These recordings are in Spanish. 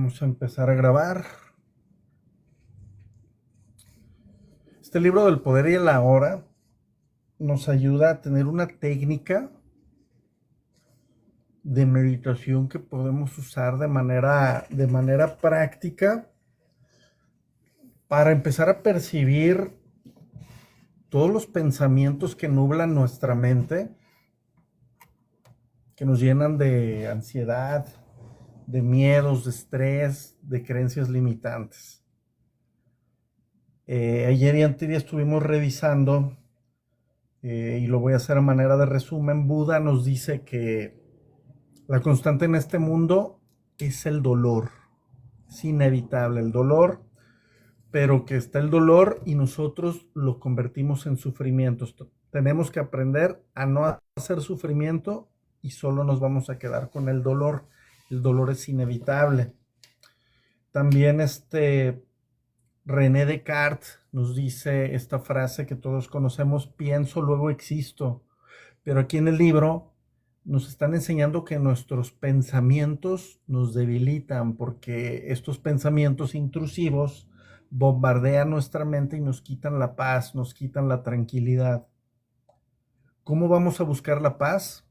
Vamos a empezar a grabar. Este libro del poder y la hora nos ayuda a tener una técnica de meditación que podemos usar de manera práctica para empezar a percibir todos los pensamientos que nublan nuestra mente, que nos llenan de ansiedad, de miedos, de estrés, de creencias limitantes. Ayer y anterior estuvimos revisando, y lo voy a hacer a manera de resumen. Buda nos dice que la constante en este mundo es el dolor. Es inevitable el dolor, pero que está el dolor y nosotros lo convertimos en sufrimientos. Tenemos que aprender a no hacer sufrimiento y solo nos vamos a quedar con el dolor. El dolor es inevitable. También René Descartes nos dice esta frase que todos conocemos: pienso, luego existo. Pero aquí en el libro nos están enseñando que nuestros pensamientos nos debilitan, porque estos pensamientos intrusivos bombardean nuestra mente y nos quitan la paz, nos quitan la tranquilidad. ¿Cómo vamos a buscar la paz?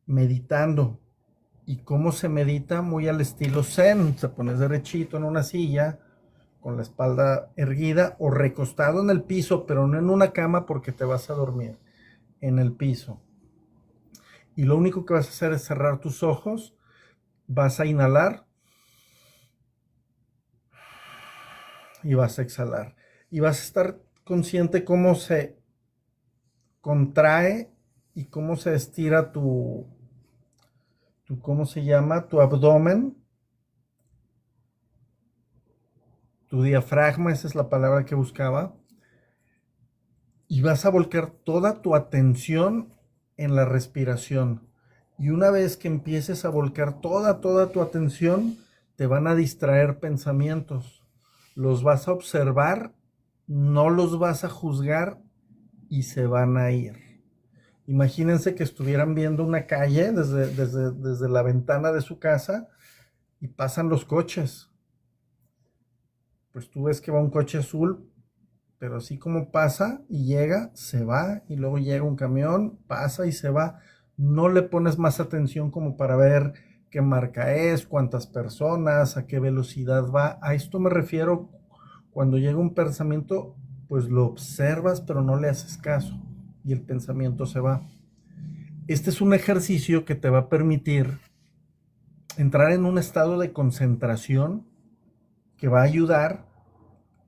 Meditando. ¿Y cómo se medita? Muy al estilo Zen. Se pones derechito en una silla, con la espalda erguida o recostado en el piso, pero no en una cama porque te vas a dormir, en el piso. Y lo único que vas a hacer es cerrar tus ojos, vas a inhalar y vas a exhalar. Y vas a estar consciente cómo se contrae y cómo se estira ¿cómo se llama? Tu abdomen, tu diafragma, esa es la palabra que buscaba. Y vas a volcar toda tu atención en la respiración. Y una vez que empieces a volcar toda tu atención, te van a distraer pensamientos. Los vas a observar, no los vas a juzgar y se van a ir. Imagínense que estuvieran viendo una calle desde la ventana de su casa y pasan los coches. Pues tú ves que va un coche azul, pero así como pasa y llega, se va, y luego llega un camión, pasa y se va. No le pones más atención como para ver qué marca es, cuántas personas, a qué velocidad va. A esto me refiero. Cuando llega un pensamiento, pues lo observas, pero no le haces caso y el pensamiento se va. Este es un ejercicio que te va a permitir entrar en un estado de concentración que va a ayudar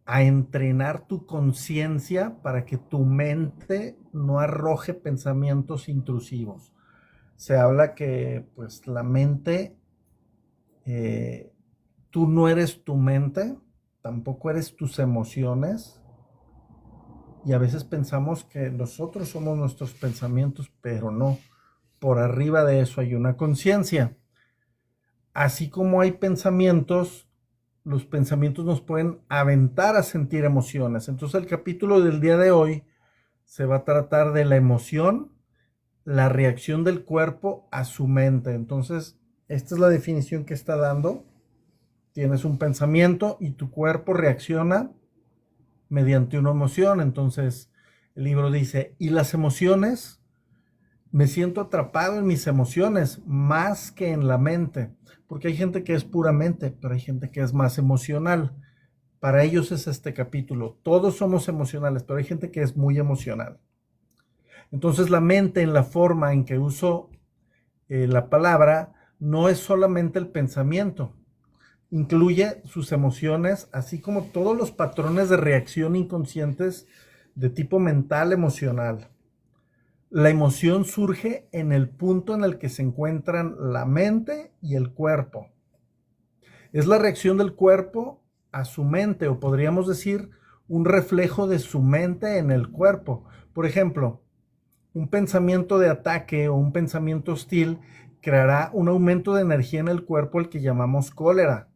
a entrenar tu conciencia para que tu mente no arroje pensamientos intrusivos. Se habla que pues la mente, tú no eres tu mente, tampoco eres tus emociones, y a veces pensamos que nosotros somos nuestros pensamientos, pero no. Por arriba de eso hay una conciencia. Así como hay pensamientos, los pensamientos nos pueden aventar a sentir emociones. Entonces el capítulo del día de hoy se va a tratar de la emoción, la reacción del cuerpo a su mente. Entonces, esta es la definición que está dando. Tienes un pensamiento y tu cuerpo reacciona mediante una emoción. Entonces, el libro dice, ¿y las emociones? Me siento atrapado en mis emociones más que en la mente, porque hay gente que es puramente, pero hay gente que es más emocional. Para ellos es este capítulo. Todos somos emocionales, pero hay gente que es muy emocional. Entonces la mente, en la forma en que uso la palabra, no es solamente el pensamiento. Incluye sus emociones, así como todos los patrones de reacción inconscientes de tipo mental, emocional. La emoción surge en el punto en el que se encuentran la mente y el cuerpo. Es la reacción del cuerpo a su mente, o podríamos decir un reflejo de su mente en el cuerpo. Por ejemplo, un pensamiento de ataque o un pensamiento hostil creará un aumento de energía en el cuerpo, el que llamamos cólera.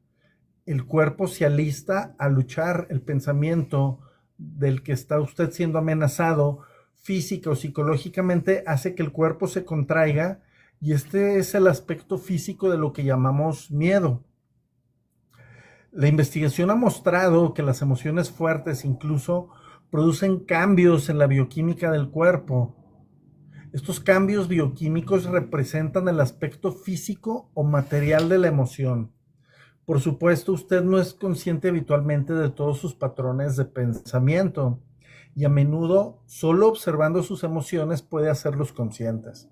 El cuerpo se alista a luchar. El pensamiento del que está usted siendo amenazado física o psicológicamente hace que el cuerpo se contraiga, y este es el aspecto físico de lo que llamamos miedo. La investigación ha mostrado que las emociones fuertes incluso producen cambios en la bioquímica del cuerpo. Estos cambios bioquímicos representan el aspecto físico o material de la emoción. Por supuesto, usted no es consciente habitualmente de todos sus patrones de pensamiento y a menudo solo observando sus emociones puede hacerlos conscientes.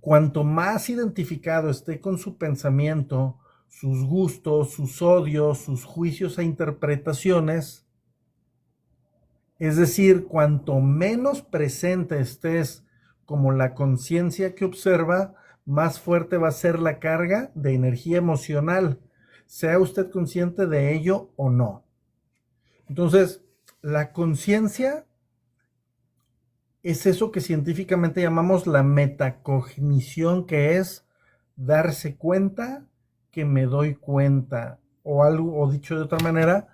Cuanto más identificado esté con su pensamiento, sus gustos, sus odios, sus juicios e interpretaciones, es decir, cuanto menos presente estés como la conciencia que observa, más fuerte va a ser la carga de energía emocional, sea usted consciente de ello o no. Entonces, la conciencia es eso que científicamente llamamos la metacognición, que es darse cuenta que me doy cuenta, o algo, o dicho de otra manera,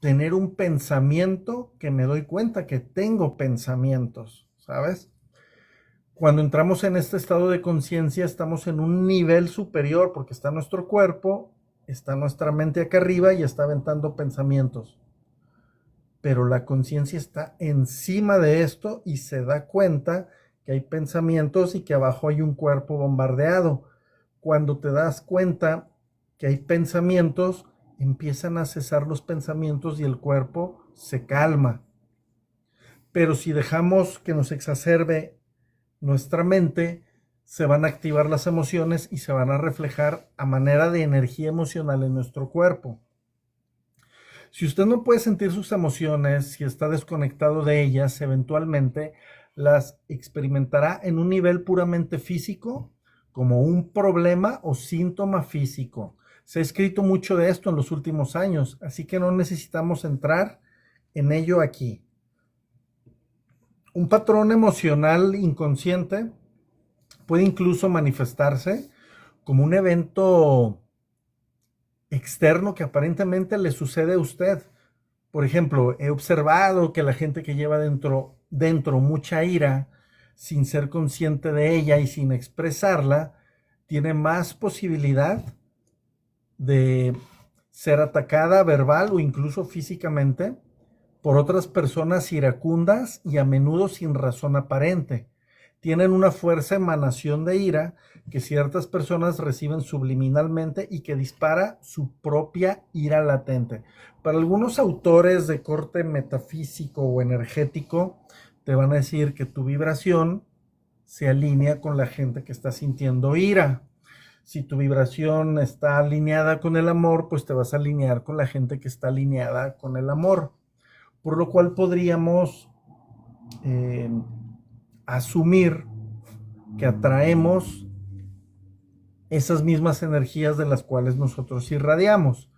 tener un pensamiento que me doy cuenta que tengo pensamientos, ¿sabes? Cuando entramos en este estado de conciencia, estamos en un nivel superior porque está nuestro cuerpo, está nuestra mente acá arriba y está aventando pensamientos. Pero la conciencia está encima de esto y se da cuenta que hay pensamientos y que abajo hay un cuerpo bombardeado. Cuando te das cuenta que hay pensamientos, empiezan a cesar los pensamientos y el cuerpo se calma. Pero si dejamos que nos exacerbe nuestra mente, se van a activar las emociones y se van a reflejar a manera de energía emocional en nuestro cuerpo. Si usted no puede sentir sus emociones, si está desconectado de ellas, eventualmente las experimentará en un nivel puramente físico, como un problema o síntoma físico. Se ha escrito mucho de esto en los últimos años, así que no necesitamos entrar en ello aquí. Un patrón emocional inconsciente puede incluso manifestarse como un evento externo que aparentemente le sucede a usted. Por ejemplo, he observado que la gente que lleva dentro mucha ira, sin ser consciente de ella y sin expresarla, tiene más posibilidad de ser atacada verbal o incluso físicamente por otras personas iracundas y a menudo sin razón aparente. Tienen una fuerza emanación de ira que ciertas personas reciben subliminalmente y que dispara su propia ira latente. Para algunos autores de corte metafísico o energético, te van a decir que tu vibración se alinea con la gente que está sintiendo ira. Si tu vibración está alineada con el amor, pues te vas a alinear con la gente que está alineada con el amor. Por lo cual podríamos asumir que atraemos esas mismas energías de las cuales nosotros irradiamos.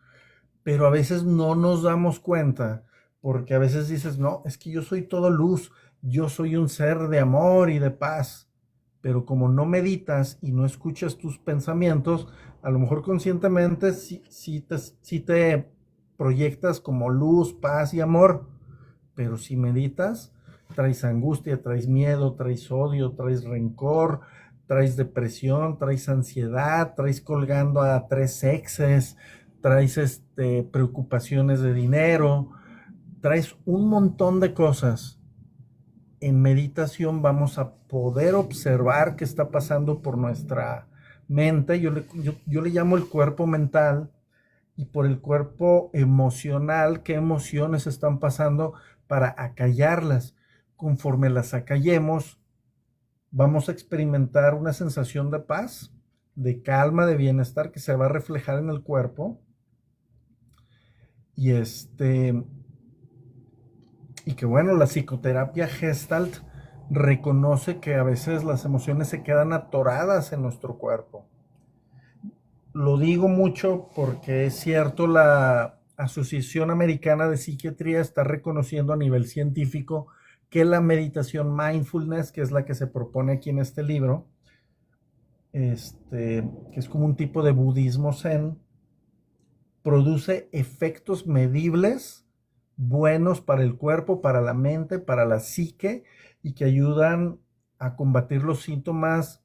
Pero a veces no nos damos cuenta, porque a veces dices, no, es que yo soy todo luz, yo soy un ser de amor y de paz. Pero como no meditas y no escuchas tus pensamientos, a lo mejor conscientemente sí te proyectas como luz, paz y amor. Pero si meditas, traes angustia, traes miedo, traes odio, traes rencor, traes depresión, traes ansiedad, traes colgando a 3 exes, traes preocupaciones de dinero, traes un montón de cosas. En meditación vamos a poder observar qué está pasando por nuestra mente. Yo le llamo el cuerpo mental, y por el cuerpo emocional, qué emociones están pasando para acallarlas. Conforme las acallemos, vamos a experimentar una sensación de paz, de calma, de bienestar que se va a reflejar en el cuerpo. Y y que bueno, la psicoterapia Gestalt reconoce que a veces las emociones se quedan atoradas en nuestro cuerpo. Lo digo mucho porque es cierto, la Asociación Americana de Psiquiatría está reconociendo a nivel científico que la meditación mindfulness, que es la que se propone aquí en este libro, que es como un tipo de budismo zen, produce efectos medibles buenos para el cuerpo, para la mente, para la psique, y que ayudan a combatir los síntomas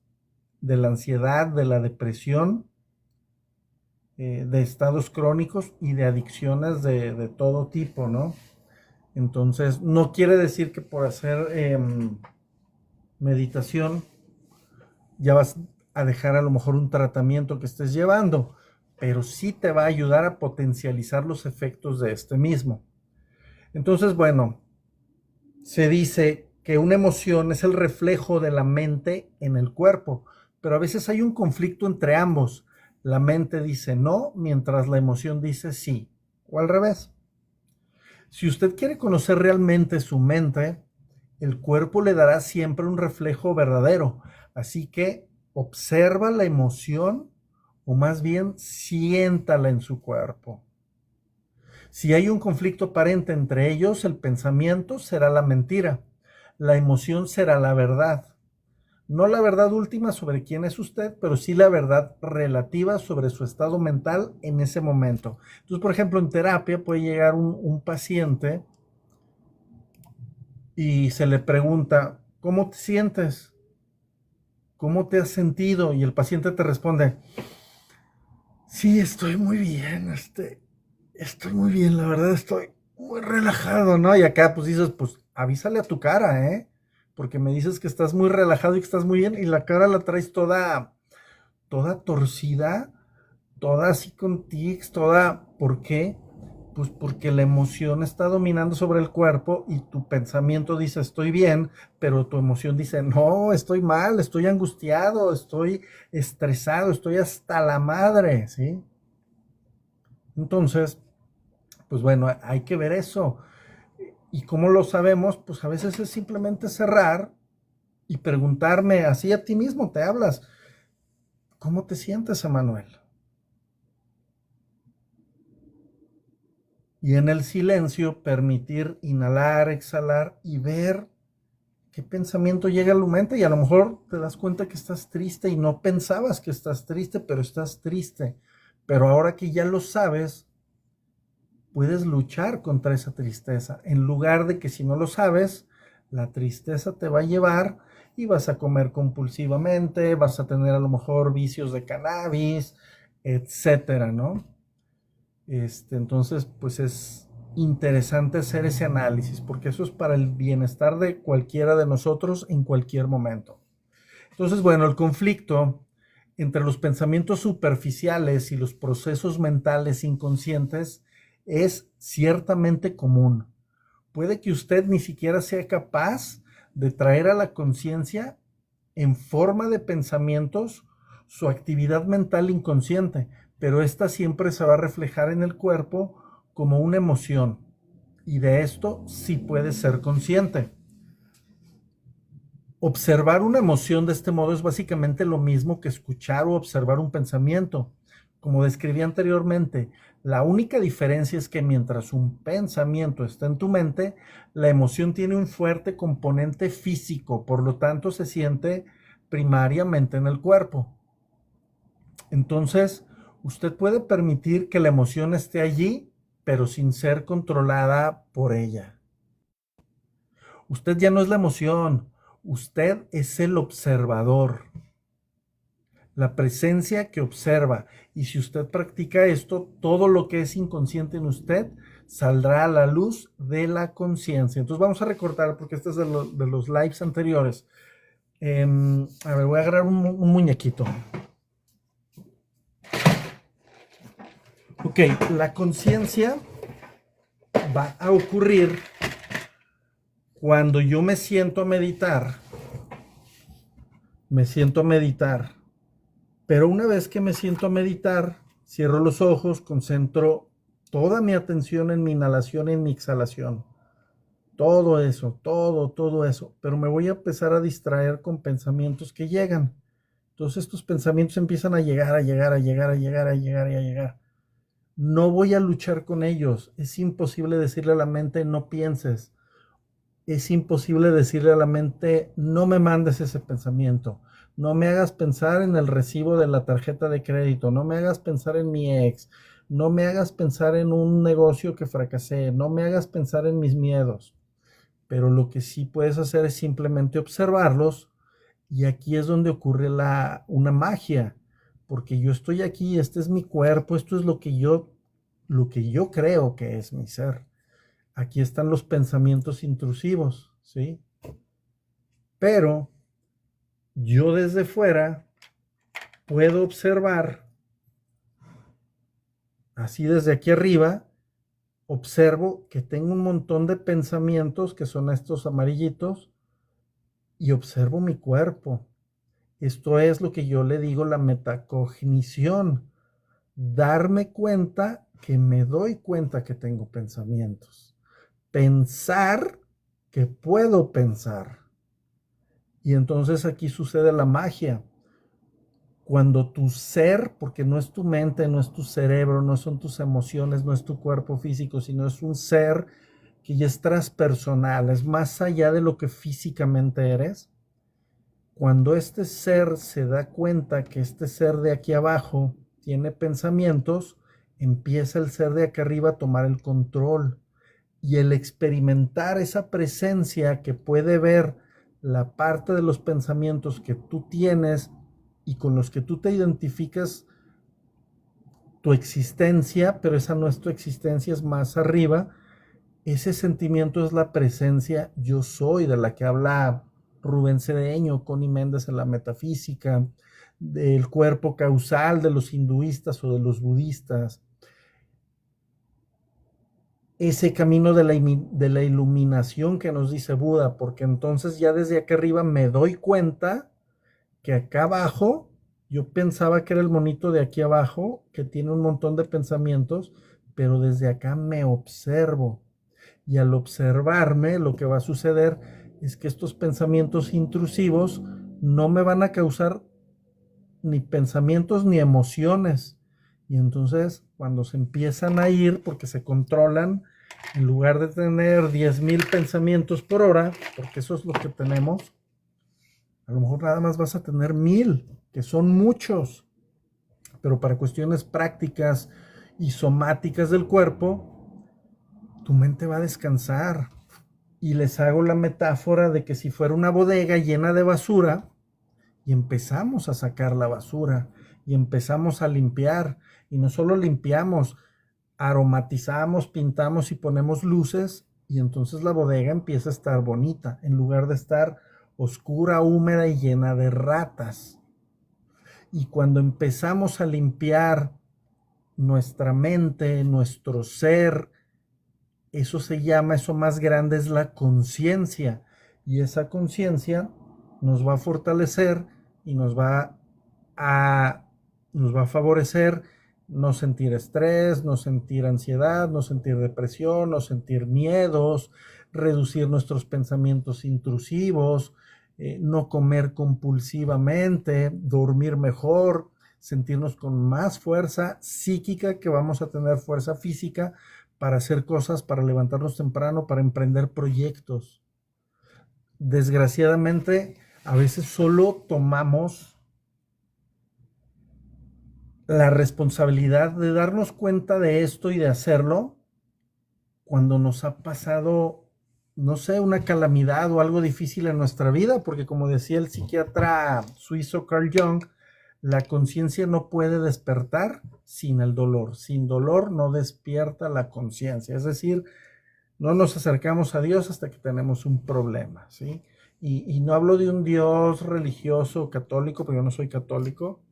de la ansiedad, de la depresión, de estados crónicos y de adicciones de todo tipo, ¿no? Entonces, no quiere decir que por hacer meditación ya vas a dejar a lo mejor un tratamiento que estés llevando, pero sí te va a ayudar a potencializar los efectos de este mismo. Entonces, bueno, se dice que una emoción es el reflejo de la mente en el cuerpo, pero a veces hay un conflicto entre ambos. La mente dice no, mientras la emoción dice sí, o al revés. Si usted quiere conocer realmente su mente, el cuerpo le dará siempre un reflejo verdadero. Así que observa la emoción o más bien siéntala en su cuerpo. Si hay un conflicto aparente entre ellos, el pensamiento será la mentira, la emoción será la verdad. No la verdad última sobre quién es usted, pero sí la verdad relativa sobre su estado mental en ese momento. Entonces, por ejemplo, en terapia puede llegar un paciente y se le pregunta, ¿cómo te sientes? ¿Cómo te has sentido? Y el paciente te responde, sí, estoy muy bien, estoy muy bien, la verdad estoy muy relajado, ¿no? Y acá pues dices, pues avísale a tu cara, ¿eh? Porque me dices que estás muy relajado y que estás muy bien y la cara la traes toda torcida, toda así con tics, toda, ¿por qué? Pues porque la emoción está dominando sobre el cuerpo y tu pensamiento dice estoy bien, pero tu emoción dice no, estoy mal, estoy angustiado, estoy estresado, estoy hasta la madre, ¿sí? Entonces, pues bueno, hay que ver eso. ¿Y cómo lo sabemos? Pues a veces es simplemente cerrar y preguntarme así a ti mismo, te hablas, ¿cómo te sientes, Emanuel? Y en el silencio permitir inhalar, exhalar y ver qué pensamiento llega a tu mente y a lo mejor te das cuenta que estás triste y no pensabas que estás triste, pero estás triste. Pero ahora que ya lo sabes, puedes luchar contra esa tristeza, en lugar de que si no lo sabes, la tristeza te va a llevar y vas a comer compulsivamente, vas a tener a lo mejor vicios de cannabis, etcétera, ¿no? Entonces, pues es interesante hacer ese análisis, porque eso es para el bienestar de cualquiera de nosotros en cualquier momento. Entonces, bueno, el conflicto entre los pensamientos superficiales y los procesos mentales inconscientes es ciertamente común. Puede que usted ni siquiera sea capaz de traer a la conciencia en forma de pensamientos su actividad mental inconsciente, pero esta siempre se va a reflejar en el cuerpo como una emoción. Y de esto sí puede ser consciente. Observar una emoción de este modo es básicamente lo mismo que escuchar o observar un pensamiento. Como describí anteriormente, la única diferencia es que mientras un pensamiento está en tu mente, la emoción tiene un fuerte componente físico, por lo tanto se siente primariamente en el cuerpo. Entonces, usted puede permitir que la emoción esté allí, pero sin ser controlada por ella. Usted ya no es la emoción, usted es el observador, la presencia que observa. Y si usted practica esto, todo lo que es inconsciente en usted saldrá a la luz de la conciencia. Entonces vamos a recordar, porque este es de los lives anteriores. A ver, voy a agarrar un muñequito. Ok, la conciencia va a ocurrir cuando yo me siento a meditar. Me siento a meditar. Pero una vez que me siento a meditar, cierro los ojos, concentro toda mi atención en mi inhalación y en mi exhalación. Todo eso, todo eso. Pero me voy a empezar a distraer con pensamientos que llegan. Entonces estos pensamientos empiezan a llegar, a llegar, a llegar, a llegar, a llegar y a llegar. No voy a luchar con ellos. Es imposible decirle a la mente no pienses. Es imposible decirle a la mente no me mandes ese pensamiento. No me hagas pensar en el recibo de la tarjeta de crédito. No me hagas pensar en mi ex. No me hagas pensar en un negocio que fracasé. No me hagas pensar en mis miedos. Pero lo que sí puedes hacer es simplemente observarlos. Y aquí es donde ocurre una magia, porque yo estoy aquí, este es mi cuerpo, esto es lo que yo creo que es mi ser. Aquí están los pensamientos intrusivos, ¿sí? Pero yo desde fuera puedo observar, así desde aquí arriba, observo que tengo un montón de pensamientos que son estos amarillitos y observo mi cuerpo. Esto es lo que yo le digo la metacognición. Darme cuenta que me doy cuenta que tengo pensamientos. Pensar que puedo pensar. Y entonces aquí sucede la magia. Cuando tu ser, porque no es tu mente, no es tu cerebro, no son tus emociones, no es tu cuerpo físico, sino es un ser que ya es transpersonal, es más allá de lo que físicamente eres. Cuando este ser se da cuenta que este ser de aquí abajo tiene pensamientos, empieza el ser de acá arriba a tomar el control. Y el experimentar esa presencia que puede ver la parte de los pensamientos que tú tienes y con los que tú te identificas tu existencia, pero esa no es tu existencia, es más arriba. Ese sentimiento es la presencia yo soy, de la que habla Rubén Cedeño, Connie Méndez en la metafísica, del cuerpo causal de los hinduistas o de los budistas. Ese camino de la iluminación que nos dice Buda, porque entonces ya desde acá arriba me doy cuenta que acá abajo, yo pensaba que era el monito de aquí abajo, que tiene un montón de pensamientos, pero desde acá me observo. Y al observarme, lo que va a suceder es que estos pensamientos intrusivos no me van a causar ni pensamientos ni emociones. Y entonces, cuando se empiezan a ir, porque se controlan, en lugar de tener 10,000 pensamientos por hora, porque eso es lo que tenemos, a lo mejor nada más vas a tener 1,000, que son muchos, pero para cuestiones prácticas y somáticas del cuerpo, tu mente va a descansar. Y les hago la metáfora de que si fuera una bodega llena de basura y empezamos a sacar la basura y empezamos a limpiar, y no solo limpiamos, aromatizamos, pintamos y ponemos luces, y entonces la bodega empieza a estar bonita en lugar de estar oscura, húmeda y llena de ratas. Y cuando empezamos a limpiar nuestra mente, nuestro ser, eso se llama, eso más grande es la conciencia. Y esa conciencia nos va a fortalecer y nos va a favorecer no sentir estrés, no sentir ansiedad, no sentir depresión, no sentir miedos, reducir nuestros pensamientos intrusivos, no comer compulsivamente, dormir mejor, sentirnos con más fuerza psíquica, que vamos a tener fuerza física para hacer cosas, para levantarnos temprano, para emprender proyectos. Desgraciadamente, a veces solo tomamos la responsabilidad de darnos cuenta de esto y de hacerlo cuando nos ha pasado, no sé, una calamidad o algo difícil en nuestra vida, porque como decía el psiquiatra suizo Carl Jung, la conciencia no puede despertar sin el dolor. Sin dolor no despierta la conciencia. Es decir, no nos acercamos a Dios hasta que tenemos un problema, ¿sí? Y no hablo de un Dios religioso católico, porque yo no soy católico,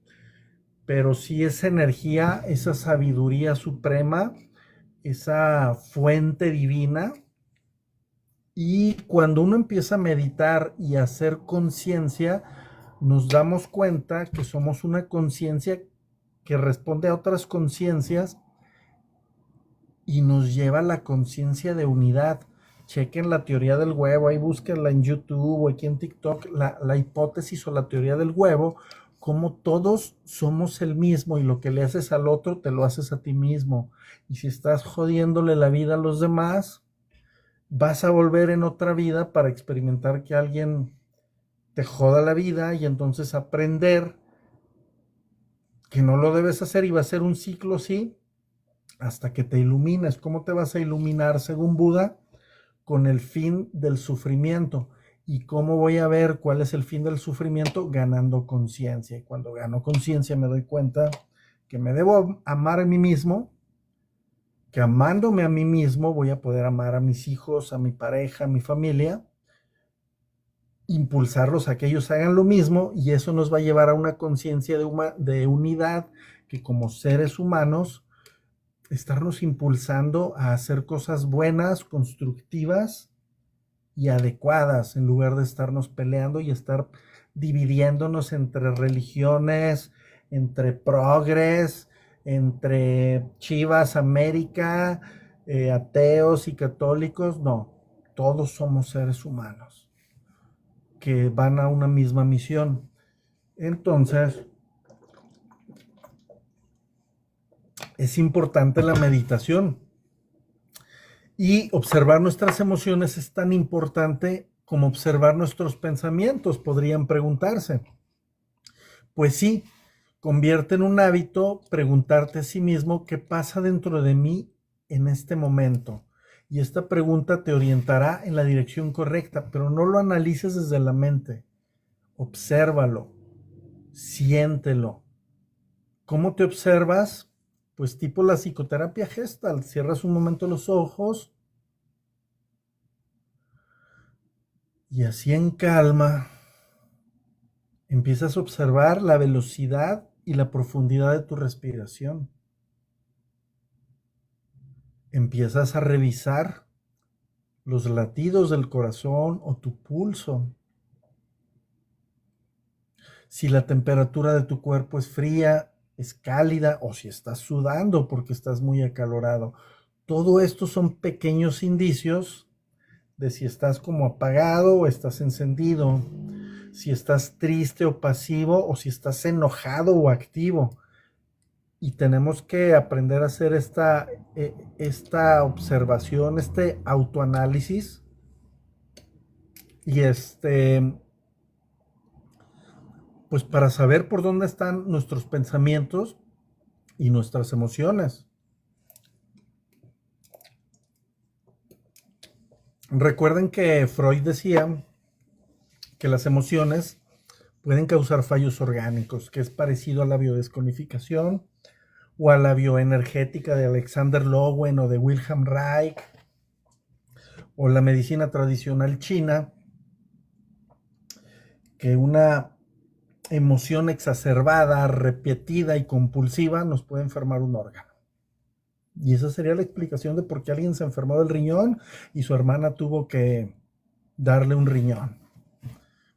pero sí esa energía, esa sabiduría suprema, esa fuente divina. Y cuando uno empieza a meditar y a hacer conciencia, nos damos cuenta que somos una conciencia que responde a otras conciencias y nos lleva a la conciencia de unidad. Chequen la teoría del huevo, ahí búsquenla en YouTube o aquí en TikTok, la hipótesis o la teoría del huevo, como todos somos el mismo y lo que le haces al otro te lo haces a ti mismo. Y si estás jodiéndole la vida a los demás, vas a volver en otra vida para experimentar que alguien te joda la vida y entonces aprender que no lo debes hacer, y va a ser un ciclo así hasta que te ilumines. ¿Cómo te vas a iluminar según Buda? Con el fin del sufrimiento. ¿Y cómo voy a ver cuál es el fin del sufrimiento? Ganando conciencia. Y cuando gano conciencia me doy cuenta que me debo amar a mí mismo, que amándome a mí mismo voy a poder amar a mis hijos, a mi pareja, a mi familia, impulsarlos a que ellos hagan lo mismo, y eso nos va a llevar a una conciencia de unidad, que como seres humanos, estarnos impulsando a hacer cosas buenas, constructivas y adecuadas, en lugar de estarnos peleando y estar dividiéndonos entre religiones, entre progres, entre Chivas América, ateos y católicos. No, todos somos seres humanos que van a una misma misión. Entonces, es importante la meditación, y observar nuestras emociones es tan importante como observar nuestros pensamientos, podrían preguntarse. Pues sí, convierte en un hábito preguntarte a sí mismo qué pasa dentro de mí en este momento. Y esta pregunta te orientará en la dirección correcta, pero no lo analices desde la mente. Obsérvalo, siéntelo. ¿Cómo te observas? Pues tipo la psicoterapia Gestalt. Cierras un momento los ojos y así en calma empiezas a observar la velocidad y la profundidad de tu respiración. Empiezas a revisar los latidos del corazón o tu pulso. Si la temperatura de tu cuerpo es fría, es cálida, o si estás sudando porque estás muy acalorado. Todo esto son pequeños indicios de si estás como apagado o estás encendido, si estás triste o pasivo, o si estás enojado o activo. Y tenemos que aprender a hacer esta observación, este autoanálisis, y pues para saber por dónde están nuestros pensamientos y nuestras emociones. Recuerden que Freud decía que las emociones pueden causar fallos orgánicos, que es parecido a la biodescodificación o a la bioenergética de Alexander Lowen o de Wilhelm Reich, o la medicina tradicional china, que una emoción exacerbada, repetida y compulsiva nos puede enfermar un órgano. Y esa sería la explicación de por qué alguien se enfermó del riñón y su hermana tuvo que darle un riñón.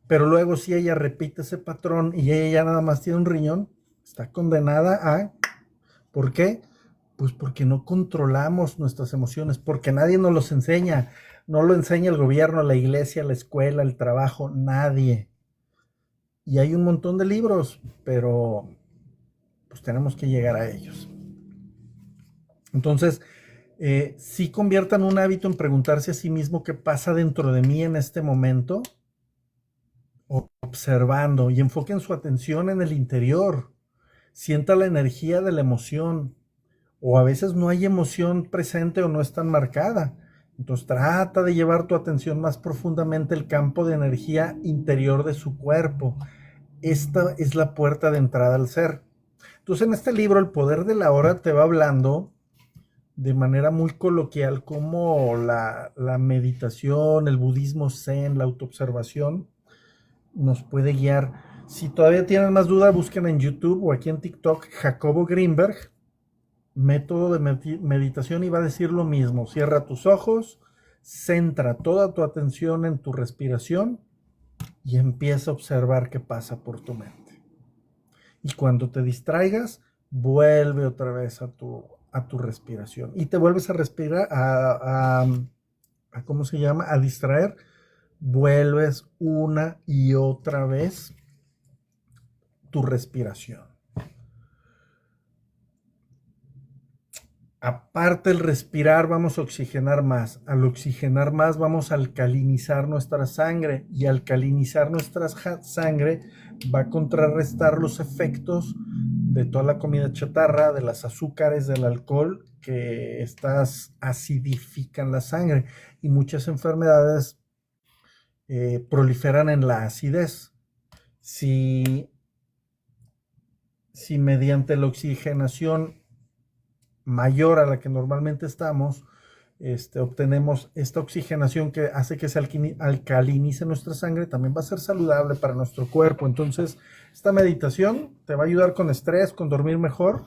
Pero luego, si ella repite ese patrón y ella ya nada más tiene un riñón, está condenada a... ¿Por qué? Pues porque no controlamos nuestras emociones, porque nadie nos los enseña. No lo enseña el gobierno, la iglesia, la escuela, el trabajo, nadie. Y hay un montón de libros, pero pues tenemos que llegar a ellos. Entonces, sí conviertan un hábito en preguntarse a sí mismo qué pasa dentro de mí en este momento, observando, y enfoquen su atención en el interior. Sienta la energía de la emoción, o a veces no hay emoción presente o no es tan marcada. Entonces trata de llevar tu atención más profundamente al campo de energía interior de su cuerpo. Esta es la puerta de entrada al ser. Entonces en este libro, El Poder de la Hora, te va hablando de manera muy coloquial cómo la meditación, el budismo zen, la autoobservación nos puede guiar. Si todavía tienen más duda, busquen en YouTube o aquí en TikTok Jacobo Greenberg, método de meditación, y va a decir lo mismo. Cierra tus ojos, centra toda tu atención en tu respiración y empieza a observar qué pasa por tu mente. Y cuando te distraigas, vuelve otra vez a tu respiración y te vuelves a respirar, ¿cómo se llama? A distraer. Vuelves una y otra vez tu respiración. Aparte del respirar, vamos a oxigenar más. Al oxigenar más, vamos a alcalinizar nuestra sangre. Y alcalinizar nuestra sangre va a contrarrestar los efectos de toda la comida chatarra, de las azúcares, del alcohol, que estas acidifican la sangre. Y muchas enfermedades proliferan en la acidez. Si, si mediante la oxigenación mayor a la que normalmente estamos, obtenemos esta oxigenación que hace que se alcalinice nuestra sangre, también va a ser saludable para nuestro cuerpo. Entonces, esta meditación te va a ayudar con estrés, con dormir mejor,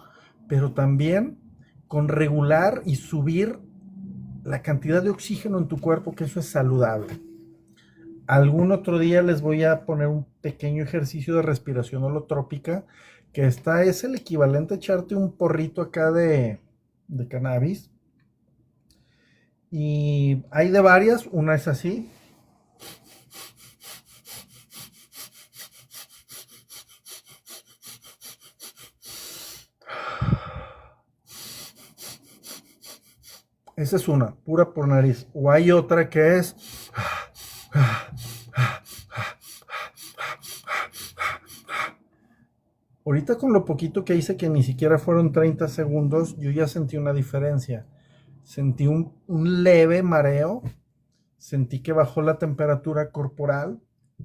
pero también con regular y subir la cantidad de oxígeno en tu cuerpo, que eso es saludable. Algún otro día les voy a poner un pequeño ejercicio de respiración holotrópica, que es el equivalente a echarte un porrito acá de cannabis. Y hay de varias, una es así. Esa es una, pura por nariz. O hay otra que es... Ahorita con lo poquito que hice, que ni siquiera fueron 30 segundos, yo ya sentí una diferencia. Sentí un leve mareo, sentí que bajó la temperatura corporal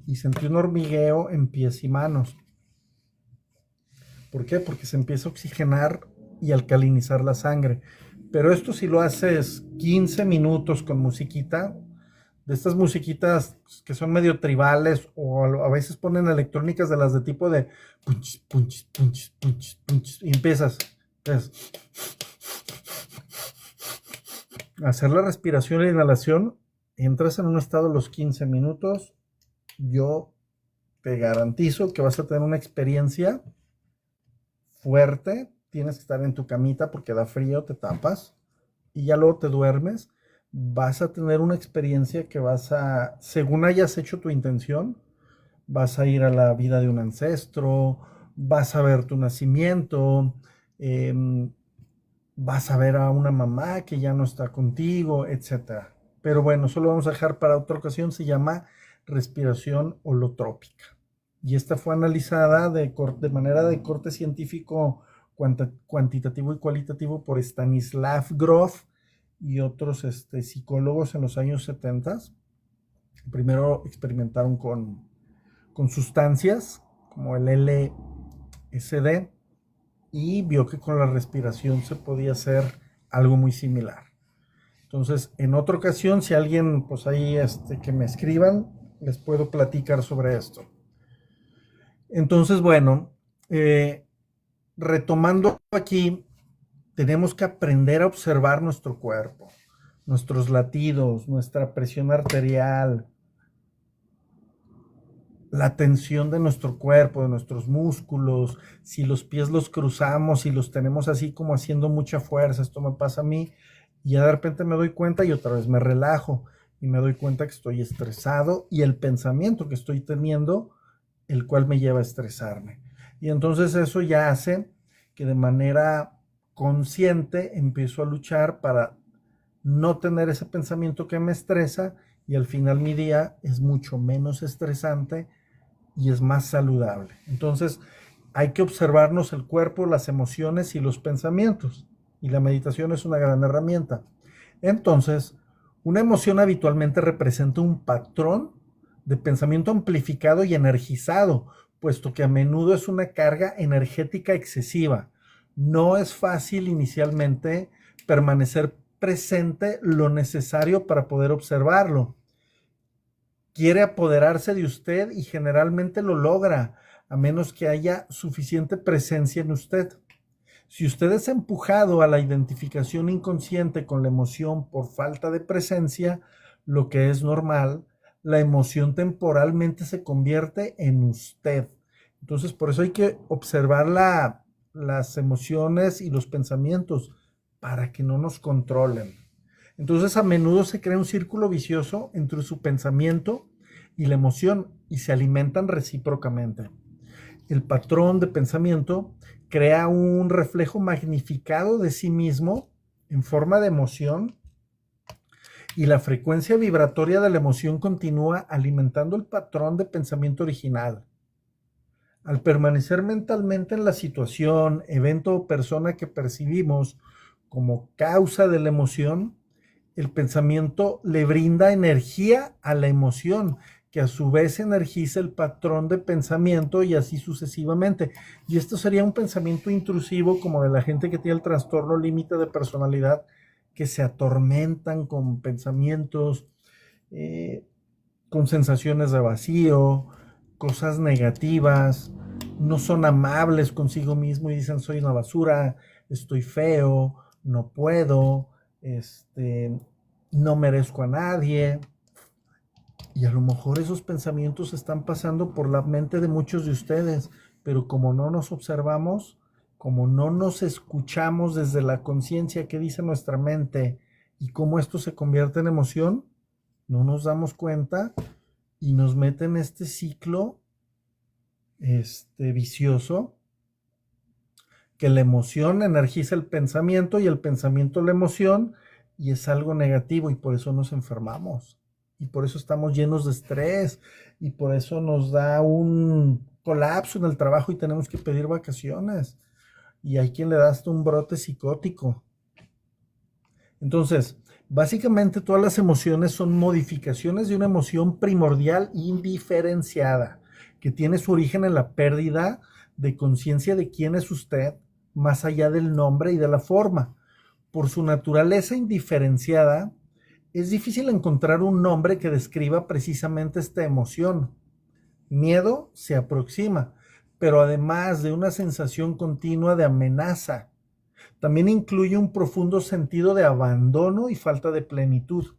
y sentí un hormigueo en pies y manos. ¿Por qué? Porque se empieza a oxigenar y alcalinizar la sangre. Pero esto si lo haces 15 minutos con musiquita, de estas musiquitas que son medio tribales, o a veces ponen electrónicas de las de tipo de punch, punch, punch, punch, punch, y empiezas a hacer la respiración e inhalación, entras en un estado a los 15 minutos, yo te garantizo que vas a tener una experiencia fuerte. Tienes que estar en tu camita porque da frío, te tapas y ya luego te duermes. Vas a tener una experiencia que según hayas hecho tu intención, vas a ir a la vida de un ancestro, vas a ver tu nacimiento, vas a ver a una mamá que ya no está contigo, etc. Pero bueno, eso lo vamos a dejar para otra ocasión. Se llama respiración holotrópica. Y esta fue analizada de manera de corte científico, cuantitativo y cualitativo por Stanislav Grof y otros psicólogos en los años 70. Primero experimentaron con sustancias como el LSD y vio que con la respiración se podía hacer algo muy similar. Entonces, en otra ocasión, si alguien, pues ahí que me escriban, les puedo platicar sobre esto. Entonces, bueno, retomando aquí, tenemos que aprender a observar nuestro cuerpo, nuestros latidos, nuestra presión arterial, la tensión de nuestro cuerpo, de nuestros músculos, si los pies los cruzamos, si los tenemos así como haciendo mucha fuerza. Esto me pasa a mí y ya de repente me doy cuenta y otra vez me relajo y me doy cuenta que estoy estresado y el pensamiento que estoy teniendo, el cual me lleva a estresarme. Y entonces eso ya hace que de manera consciente empiezo a luchar para no tener ese pensamiento que me estresa, y al final mi día es mucho menos estresante y es más saludable. Entonces hay que observarnos el cuerpo, las emociones y los pensamientos, y la meditación es una gran herramienta. Entonces, una emoción habitualmente representa un patrón de pensamiento amplificado y energizado, puesto que a menudo es una carga energética excesiva. No es fácil inicialmente permanecer presente lo necesario para poder observarlo. Quiere apoderarse de usted y generalmente lo logra, a menos que haya suficiente presencia en usted. Si usted es empujado a la identificación inconsciente con la emoción por falta de presencia, lo que es normal, la emoción temporalmente se convierte en usted. Entonces, por eso hay que observar las emociones y los pensamientos para que no nos controlen. Entonces, a menudo se crea un círculo vicioso entre su pensamiento y la emoción y se alimentan recíprocamente. El patrón de pensamiento crea un reflejo magnificado de sí mismo en forma de emoción, y la frecuencia vibratoria de la emoción continúa alimentando el patrón de pensamiento original. Al permanecer mentalmente en la situación, evento o persona que percibimos como causa de la emoción, el pensamiento le brinda energía a la emoción, que a su vez energiza el patrón de pensamiento y así sucesivamente. Y esto sería un pensamiento intrusivo como de la gente que tiene el trastorno límite de personalidad, que se atormentan con pensamientos, con sensaciones de vacío, cosas negativas, no son amables consigo mismo y dicen soy una basura, estoy feo, no puedo, no merezco a nadie. Y a lo mejor esos pensamientos están pasando por la mente de muchos de ustedes, pero como no nos observamos, como no nos escuchamos desde la conciencia que dice nuestra mente y cómo esto se convierte en emoción, no nos damos cuenta y nos mete en este ciclo vicioso, que la emoción energiza el pensamiento y el pensamiento la emoción, y es algo negativo y por eso nos enfermamos. Y por eso estamos llenos de estrés y por eso nos da un colapso en el trabajo y tenemos que pedir vacaciones. Y hay quien le da hasta un brote psicótico. Entonces, básicamente todas las emociones son modificaciones de una emoción primordial indiferenciada, que tiene su origen en la pérdida de conciencia de quién es usted, más allá del nombre y de la forma. Por su naturaleza indiferenciada, es difícil encontrar un nombre que describa precisamente esta emoción. Miedo se aproxima, pero además de una sensación continua de amenaza, también incluye un profundo sentido de abandono y falta de plenitud.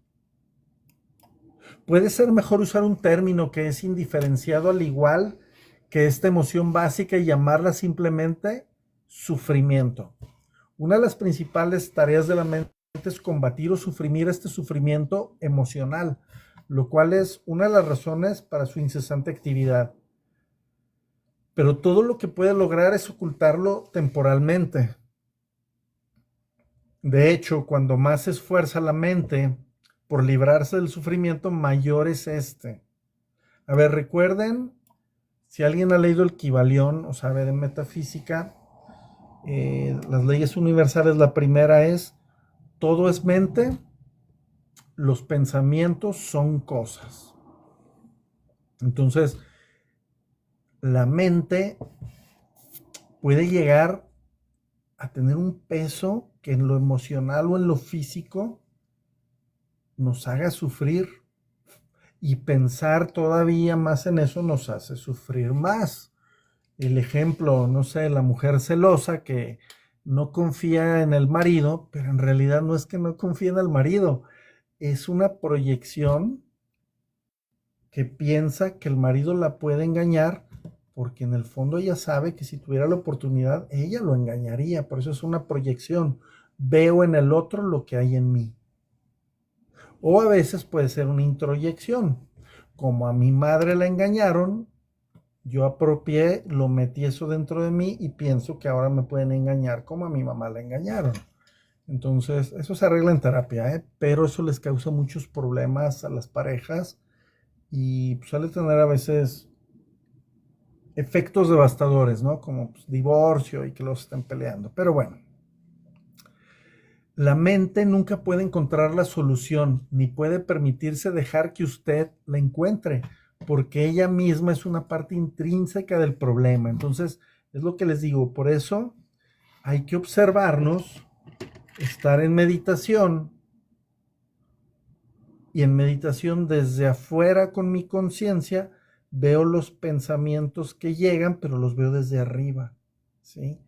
Puede ser mejor usar un término que es indiferenciado al igual que esta emoción básica y llamarla simplemente sufrimiento. Una de las principales tareas de la mente es combatir o suprimir este sufrimiento emocional, lo cual es una de las razones para su incesante actividad. Pero todo lo que puede lograr es ocultarlo temporalmente. De hecho, cuando más se esfuerza la mente por librarse del sufrimiento, mayor es este. A ver, recuerden, si alguien ha leído el Kybalión o sabe de metafísica, las leyes universales, la primera es, todo es mente, los pensamientos son cosas. Entonces, la mente puede llegar a tener un peso que en lo emocional o en lo físico nos haga sufrir, y pensar todavía más en eso nos hace sufrir más. El ejemplo, no sé, la mujer celosa que no confía en el marido, pero en realidad no es que no confíe en el marido, es una proyección que piensa que el marido la puede engañar, porque en el fondo ella sabe que si tuviera la oportunidad, ella lo engañaría. Por eso es una proyección. Veo en el otro lo que hay en mí. O a veces puede ser una introyección. Como a mi madre la engañaron, yo apropié, lo metí eso dentro de mí y pienso que ahora me pueden engañar como a mi mamá la engañaron. Entonces, eso se arregla en terapia, pero eso les causa muchos problemas a las parejas y suele tener a veces efectos devastadores, ¿no? Como pues, divorcio y que los estén peleando. Pero bueno, la mente nunca puede encontrar la solución, ni puede permitirse dejar que usted la encuentre, porque ella misma es una parte intrínseca del problema. Entonces, es lo que les digo, por eso hay que observarnos, estar en meditación, y en meditación desde afuera con mi conciencia veo los pensamientos que llegan, pero los veo desde arriba, ¿sí?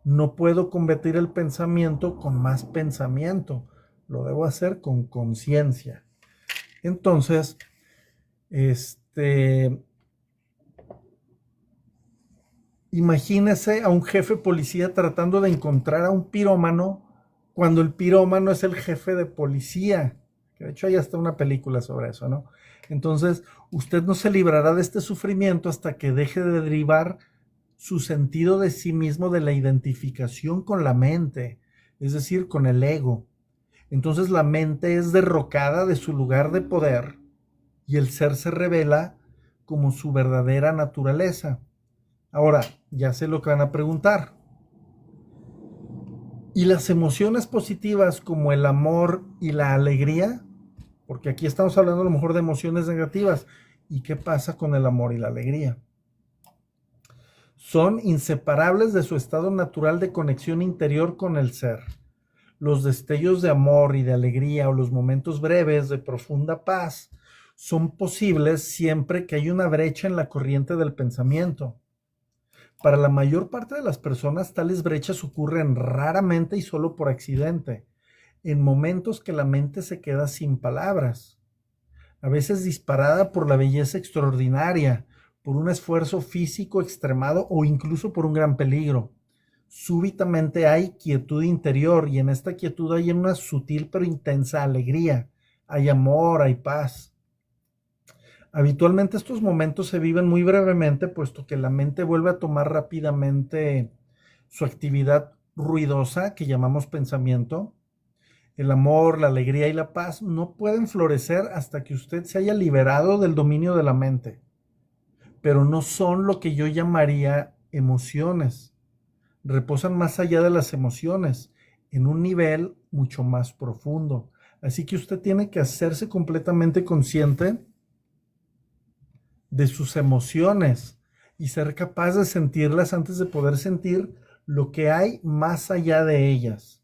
No puedo combatir el pensamiento con más pensamiento, lo debo hacer con conciencia. Entonces, imagínese a un jefe policía tratando de encontrar a un pirómano cuando el pirómano es el jefe de policía. De hecho, hay hasta una película sobre eso, ¿no? Entonces, usted no se librará de este sufrimiento hasta que deje de derivar su sentido de sí mismo de la identificación con la mente, es decir, con el ego. Entonces la mente es derrocada de su lugar de poder y el ser se revela como su verdadera naturaleza. Ahora, ya sé lo que van a preguntar. ¿Y las emociones positivas como el amor y la alegría? Porque aquí estamos hablando a lo mejor de emociones negativas. ¿Y qué pasa con el amor y la alegría? Son inseparables de su estado natural de conexión interior con el ser. Los destellos de amor y de alegría o los momentos breves de profunda paz son posibles siempre que hay una brecha en la corriente del pensamiento. Para la mayor parte de las personas, tales brechas ocurren raramente y solo por accidente, en momentos que la mente se queda sin palabras, a veces disparada por la belleza extraordinaria, por un esfuerzo físico extremado o incluso por un gran peligro. Súbitamente hay quietud interior y en esta quietud hay una sutil pero intensa alegría, hay amor, hay paz. Habitualmente estos momentos se viven muy brevemente, puesto que la mente vuelve a tomar rápidamente su actividad ruidosa que llamamos pensamiento. El amor, la alegría y la paz no pueden florecer hasta que usted se haya liberado del dominio de la mente, pero no son lo que yo llamaría emociones. Reposan más allá de las emociones, en un nivel mucho más profundo. Así que usted tiene que hacerse completamente consciente de sus emociones y ser capaz de sentirlas antes de poder sentir lo que hay más allá de ellas.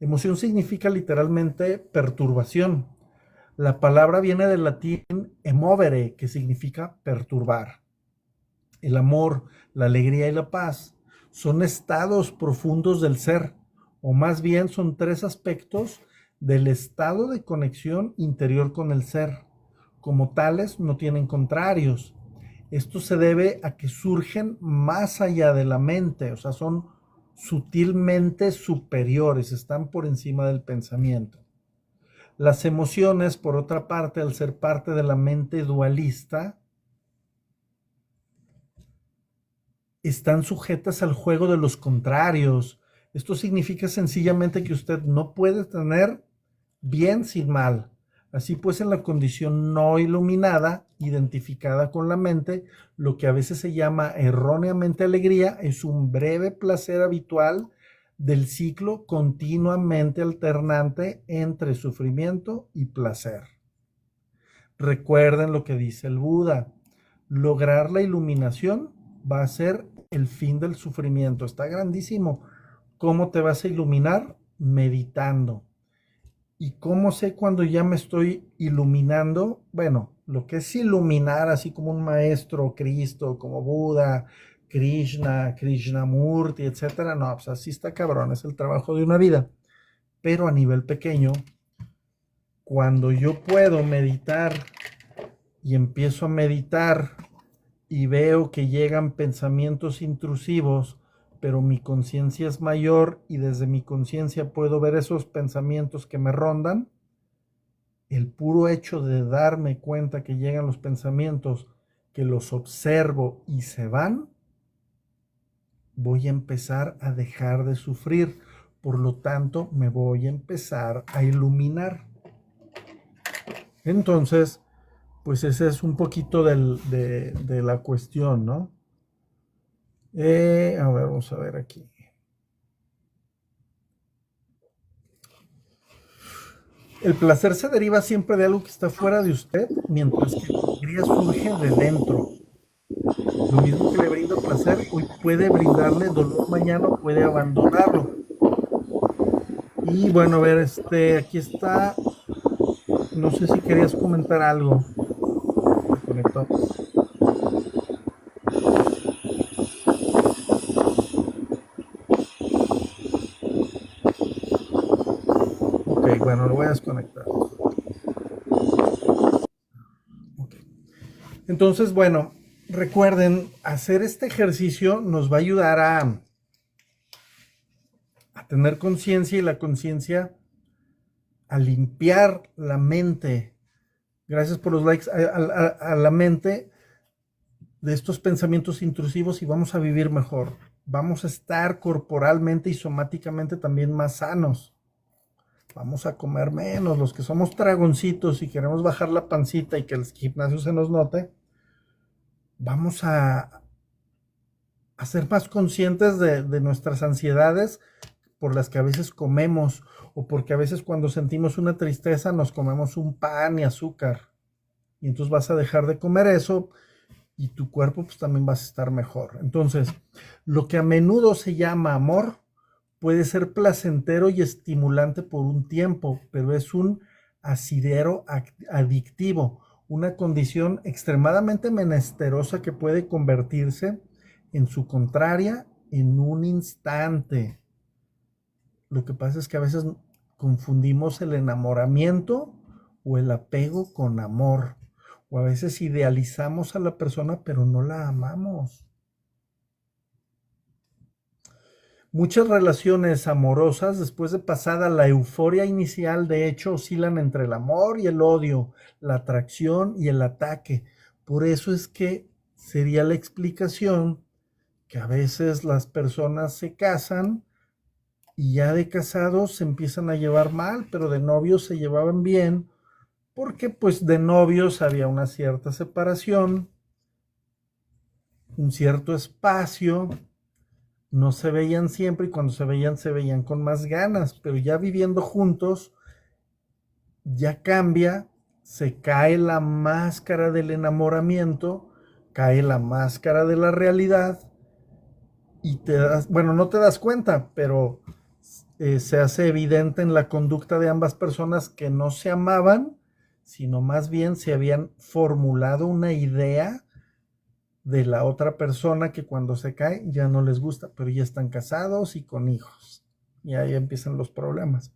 Emoción significa literalmente perturbación. La palabra viene del latín emovere, que significa perturbar. El amor, la alegría y la paz son estados profundos del ser, o más bien son tres aspectos del estado de conexión interior con el ser. Como tales, no tienen contrarios. Esto se debe a que surgen más allá de la mente, o sea, son sutilmente superiores, están por encima del pensamiento. Las emociones, por otra parte, al ser parte de la mente dualista, están sujetas al juego de los contrarios. Esto significa sencillamente que usted no puede tener bien sin mal. Así pues, en la condición no iluminada, identificada con la mente, lo que a veces se llama erróneamente alegría es un breve placer habitual del ciclo continuamente alternante entre sufrimiento y placer. Recuerden lo que dice el Buda: lograr la iluminación va a ser el fin del sufrimiento. Está grandísimo. ¿Cómo te vas a iluminar? Meditando. ¿Y cómo sé cuando ya me estoy iluminando? Bueno, lo que es iluminar, así como un maestro, Cristo, como Buda, Krishna, Krishnamurti, etcétera, no, pues así está cabrón, es el trabajo de una vida. Pero a nivel pequeño, cuando yo puedo meditar y empiezo a meditar y veo que llegan pensamientos intrusivos, pero mi conciencia es mayor y desde mi conciencia puedo ver esos pensamientos que me rondan, el puro hecho de darme cuenta que llegan los pensamientos, que los observo y se van, voy a empezar a dejar de sufrir. Por lo tanto, me voy a empezar a iluminar. Entonces, pues ese es un poquito de la cuestión, ¿no? A ver, vamos a ver aquí. El placer se deriva siempre de algo que está fuera de usted, mientras que la alegría surge de dentro. Lo mismo que le brinda placer, hoy puede brindarle dolor, mañana puede abandonarlo. Y bueno, a ver, aquí está. No sé si querías comentar algo. Se conectó. Ok, bueno, lo voy a desconectar. Okay. Entonces, bueno, recuerden, hacer este ejercicio nos va a ayudar a tener conciencia y la conciencia a limpiar la mente. Gracias por los likes a la mente de estos pensamientos intrusivos y vamos a vivir mejor. Vamos a estar corporalmente y somáticamente también más sanos. Vamos a comer menos. Los que somos dragoncitos y queremos bajar la pancita y que el gimnasio se nos note, vamos a ser más conscientes de nuestras ansiedades por las que a veces comemos, o porque a veces cuando sentimos una tristeza nos comemos un pan y azúcar. y entonces vas a dejar de comer eso y tu cuerpo pues también vas a estar mejor. Entonces, lo que a menudo se llama amor puede ser placentero y estimulante por un tiempo, pero es un asidero adictivo, una condición extremadamente menesterosa que puede convertirse en su contraria en un instante. Lo que pasa es que a veces confundimos el enamoramiento o el apego con amor. O a veces idealizamos a la persona, pero no la amamos. Muchas relaciones amorosas, después de pasada la euforia inicial, de hecho, oscilan entre el amor y el odio, la atracción y el ataque. Por eso es que sería la explicación que a veces las personas se casan y ya de casados se empiezan a llevar mal, pero de novios se llevaban bien, porque pues de novios había una cierta separación, un cierto espacio, no se veían siempre y cuando se veían con más ganas, pero ya viviendo juntos ya cambia, se cae la máscara del enamoramiento, cae la máscara de la realidad y te das, bueno, no te das cuenta, pero se hace evidente en la conducta de ambas personas que no se amaban, sino más bien se habían formulado una idea de la otra persona que cuando se cae ya no les gusta, pero ya están casados y con hijos. Y ahí empiezan los problemas.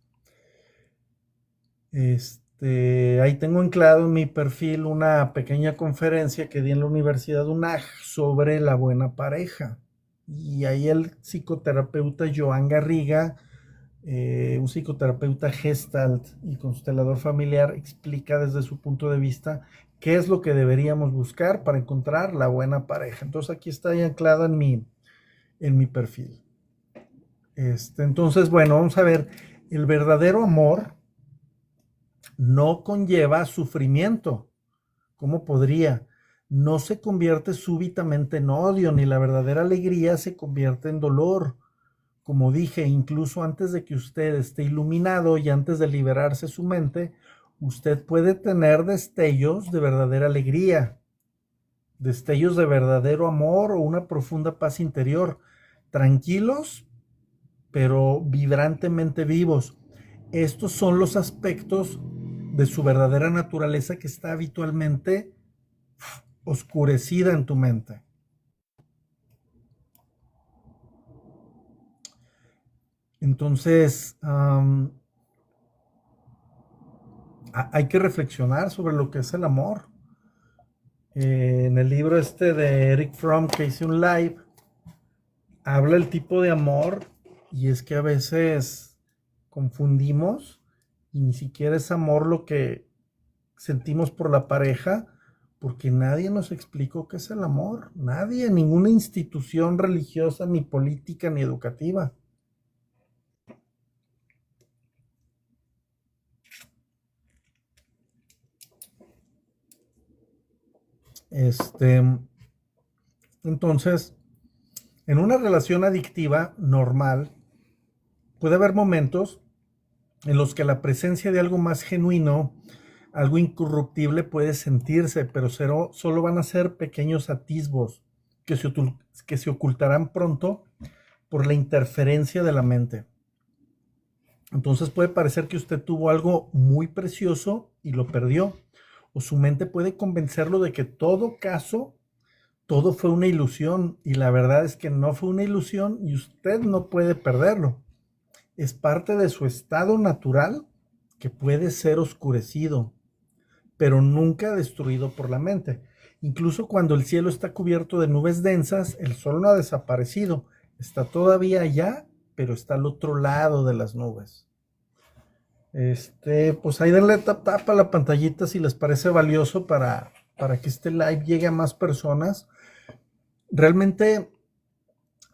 Ahí tengo anclado en mi perfil una pequeña conferencia que di en la Universidad UNAG sobre la buena pareja. Y ahí el psicoterapeuta Joan Garriga, un psicoterapeuta Gestalt y constelador familiar, explica desde su punto de vista qué es lo que deberíamos buscar para encontrar la buena pareja. Entonces aquí está ahí anclado en mi perfil. Entonces, bueno, vamos a ver, el verdadero amor no conlleva sufrimiento. ¿Cómo podría? No se convierte súbitamente en odio, ni la verdadera alegría se convierte en dolor. Como dije, incluso antes de que usted esté iluminado y antes de liberarse su mente, usted puede tener destellos de verdadera alegría, destellos de verdadero amor o una profunda paz interior, tranquilos, pero vibrantemente vivos. Estos son los aspectos de su verdadera naturaleza que está habitualmente oscurecida en tu mente. Entonces, hay que reflexionar sobre lo que es el amor. En el libro de Eric Fromm que hice un live, habla el tipo de amor y es que a veces confundimos y ni siquiera es amor lo que sentimos por la pareja, porque nadie nos explicó qué es el amor, nadie, ninguna institución religiosa, ni política, ni educativa. Entonces, en una relación adictiva normal, puede haber momentos en los que la presencia de algo más genuino, algo incorruptible puede sentirse, pero solo van a ser pequeños atisbos que se ocultarán pronto por la interferencia de la mente. Entonces puede parecer que usted tuvo algo muy precioso y lo perdió, o su mente puede convencerlo de que todo fue una ilusión, y la verdad es que no fue una ilusión y usted no puede perderlo. Es parte de su estado natural que puede ser oscurecido, pero nunca destruido por la mente. Incluso cuando el cielo está cubierto de nubes densas, el sol no ha desaparecido, está todavía allá, pero está al otro lado de las nubes. Pues ahí denle tap a la pantallita si les parece valioso para que este live llegue a más personas. Realmente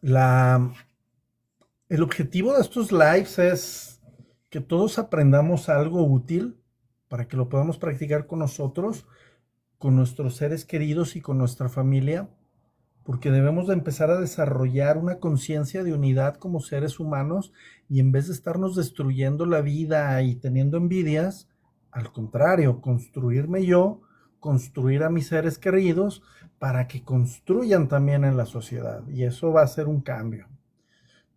el objetivo de estos lives es que todos aprendamos algo útil para que lo podamos practicar con nosotros, con nuestros seres queridos y con nuestra familia, porque debemos de empezar a desarrollar una conciencia de unidad como seres humanos y en vez de estarnos destruyendo la vida y teniendo envidias, al contrario, construirme yo construir a mis seres queridos para que construyan también en la sociedad. Y eso va a ser un cambio.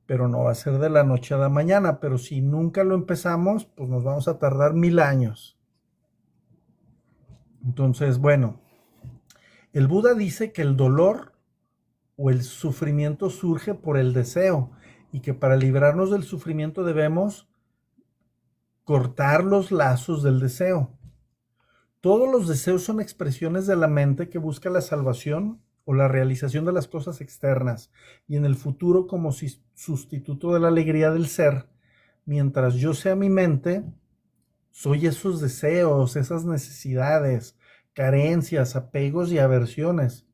Pero no va a ser de la noche a la mañana. Pero si nunca lo empezamos, pues nos vamos a tardar 1000 años. Entonces, bueno, el Buda dice que el dolor o el sufrimiento surge por el deseo y que para librarnos del sufrimiento debemos cortar los lazos del deseo. Todos los deseos son expresiones de la mente que busca la salvación o la realización de las cosas externas y en el futuro como sustituto de la alegría del ser. Mientras yo sea mi mente, soy esos deseos, esas necesidades, carencias, apegos y aversiones.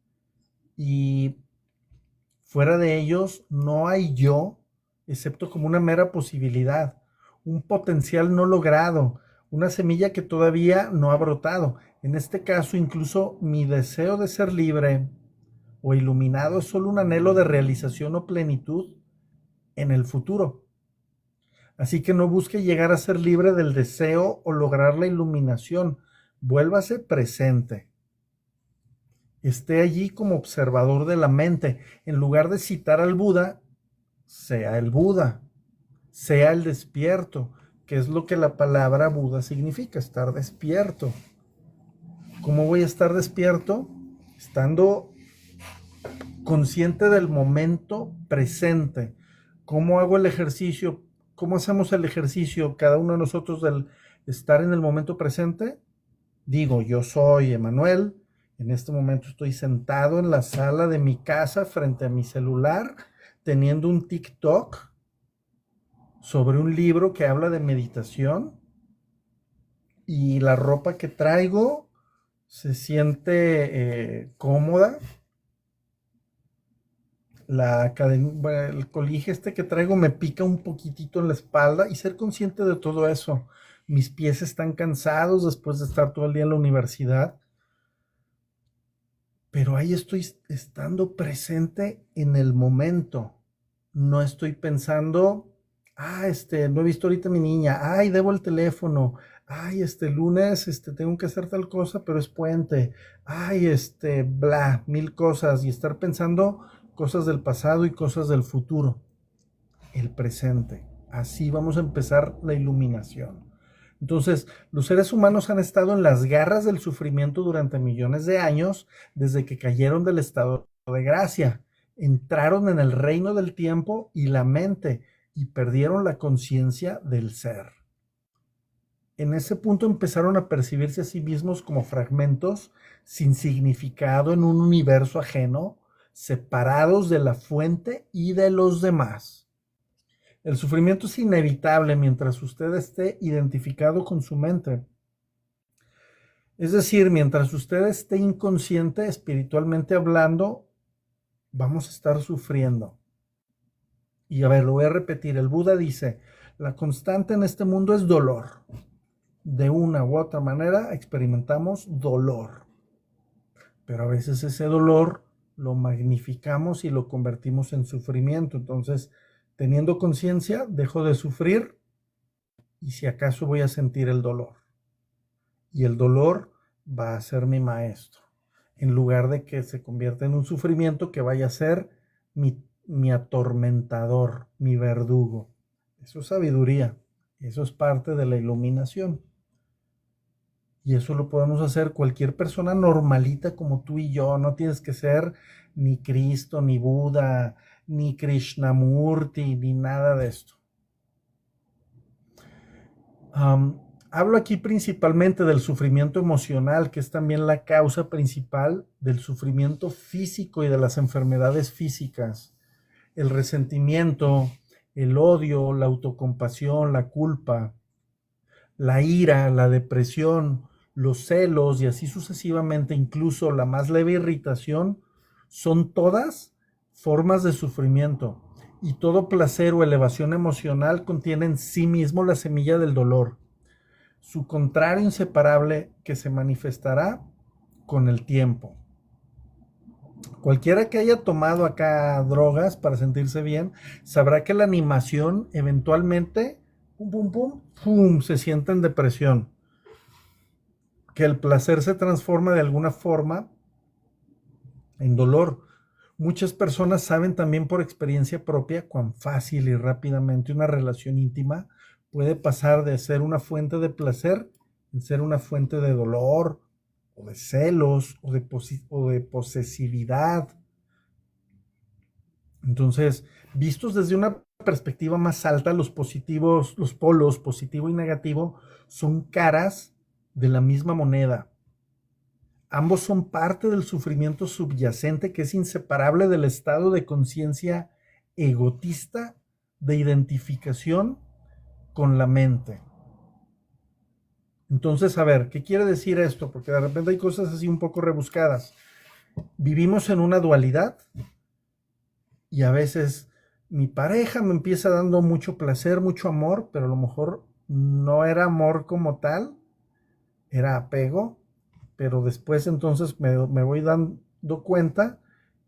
Y fuera de ellos no hay yo, excepto como una mera posibilidad, un potencial no logrado, una semilla que todavía no ha brotado. En este caso, incluso mi deseo de ser libre o iluminado es solo un anhelo de realización o plenitud en el futuro. Así que no busque llegar a ser libre del deseo o lograr la iluminación. Vuélvase presente. Esté allí como observador de la mente. En lugar de citar al Buda, sea el Buda, sea el despierto, que es lo que la palabra Buda significa, estar despierto. ¿Cómo voy a estar despierto? Estando consciente del momento presente. ¿Cómo hago el ejercicio? ¿Cómo hacemos el ejercicio cada uno de nosotros del estar en el momento presente? Digo, yo soy Emanuel, en este momento estoy sentado en la sala de mi casa frente a mi celular, teniendo un TikTok sobre un libro que habla de meditación y la ropa que traigo se siente cómoda. El colije que traigo me pica un poquitito en la espalda y ser consciente de todo eso. Mis pies están cansados después de estar todo el día en la universidad, pero ahí estoy estando presente en el momento. No estoy pensando, no he visto ahorita a mi niña, debo el teléfono, lunes, tengo que hacer tal cosa, pero es puente, bla, mil cosas, y estar pensando cosas del pasado y cosas del futuro. El presente. Así vamos a empezar la iluminación. Entonces, los seres humanos han estado en las garras del sufrimiento durante millones de años, desde que cayeron del estado de gracia. Entraron en el reino del tiempo y la mente y perdieron la conciencia del ser. En ese punto empezaron a percibirse a sí mismos como fragmentos sin significado en un universo ajeno, separados de la fuente y de los demás. El sufrimiento es inevitable mientras usted esté identificado con su mente. Es decir, mientras usted esté inconsciente, espiritualmente hablando, vamos a estar sufriendo. Y a ver, lo voy a repetir. El Buda dice, la constante en este mundo es dolor. De una u otra manera experimentamos dolor. Pero a veces ese dolor lo magnificamos y lo convertimos en sufrimiento. Entonces, teniendo conciencia, dejo de sufrir y si acaso voy a sentir el dolor. Y el dolor va a ser mi maestro. En lugar de que se convierta en un sufrimiento que vaya a ser mi atormentador, mi verdugo. Eso es sabiduría. Eso es parte de la iluminación. Y eso lo podemos hacer cualquier persona normalita como tú y yo. No tienes que ser ni Cristo, ni Buda, ni Krishnamurti, ni nada de esto. Hablo aquí principalmente del sufrimiento emocional, que es también la causa principal del sufrimiento físico y de las enfermedades físicas. El resentimiento, el odio, la autocompasión, la culpa, la ira, la depresión, los celos y así sucesivamente, incluso la más leve irritación, son todas formas de sufrimiento. Y todo placer o elevación emocional contiene en sí mismo la semilla del dolor, su contrario inseparable que se manifestará con el tiempo. Cualquiera que haya tomado acá drogas para sentirse bien, sabrá que la animación eventualmente, pum, pum, pum, pum, se siente en depresión. que el placer se transforma de alguna forma en dolor. Muchas personas saben también por experiencia propia cuán fácil y rápidamente una relación íntima puede pasar de ser una fuente de placer en ser una fuente de dolor o de celos o de posesividad. Entonces, vistos desde una perspectiva más alta, los positivos, los polos positivo y negativo son caras de la misma moneda. Ambos son parte del sufrimiento subyacente que es inseparable del estado de conciencia egotista de identificación con la mente. Entonces, a ver, ¿qué quiere decir esto? Porque de repente hay cosas así un poco rebuscadas. Vivimos en una dualidad y a veces mi pareja me empieza dando mucho placer, mucho amor, pero a lo mejor no era amor como tal, era apego, pero después entonces me voy dando cuenta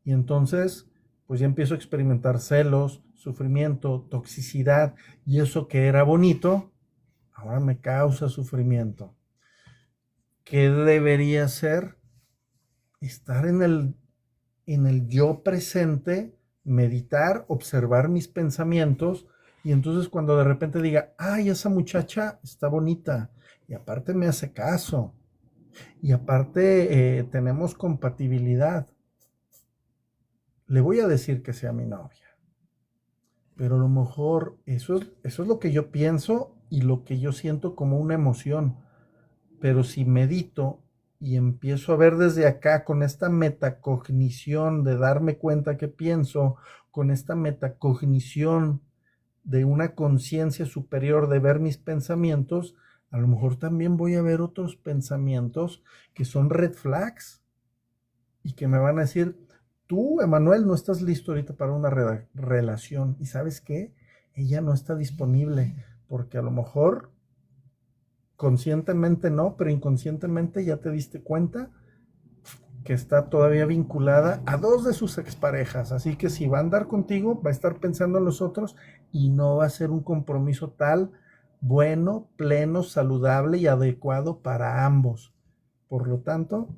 y entonces pues ya empiezo a experimentar celos, sufrimiento, toxicidad y eso que era bonito, ahora me causa sufrimiento. ¿Qué debería ser? Estar en el yo presente, meditar, observar mis pensamientos y entonces cuando de repente diga, ay, esa muchacha está bonita y aparte me hace caso y aparte tenemos compatibilidad, le voy a decir que sea mi novia. Pero a lo mejor eso es lo que yo pienso y lo que yo siento como una emoción. Pero si medito y empiezo a ver desde acá con esta metacognición de darme cuenta que pienso, con esta metacognición de una conciencia superior de ver mis pensamientos, a lo mejor también voy a ver otros pensamientos que son red flags y que me van a decir, tú, Emanuel, no estás listo ahorita para una relación. ¿Y sabes qué? Ella no está disponible porque a lo mejor conscientemente no, pero inconscientemente ya te diste cuenta que está todavía vinculada a dos de sus exparejas. Así que si va a andar contigo, va a estar pensando en los otros y no va a ser un compromiso tal, bueno, pleno, saludable y adecuado para ambos. Por lo tanto,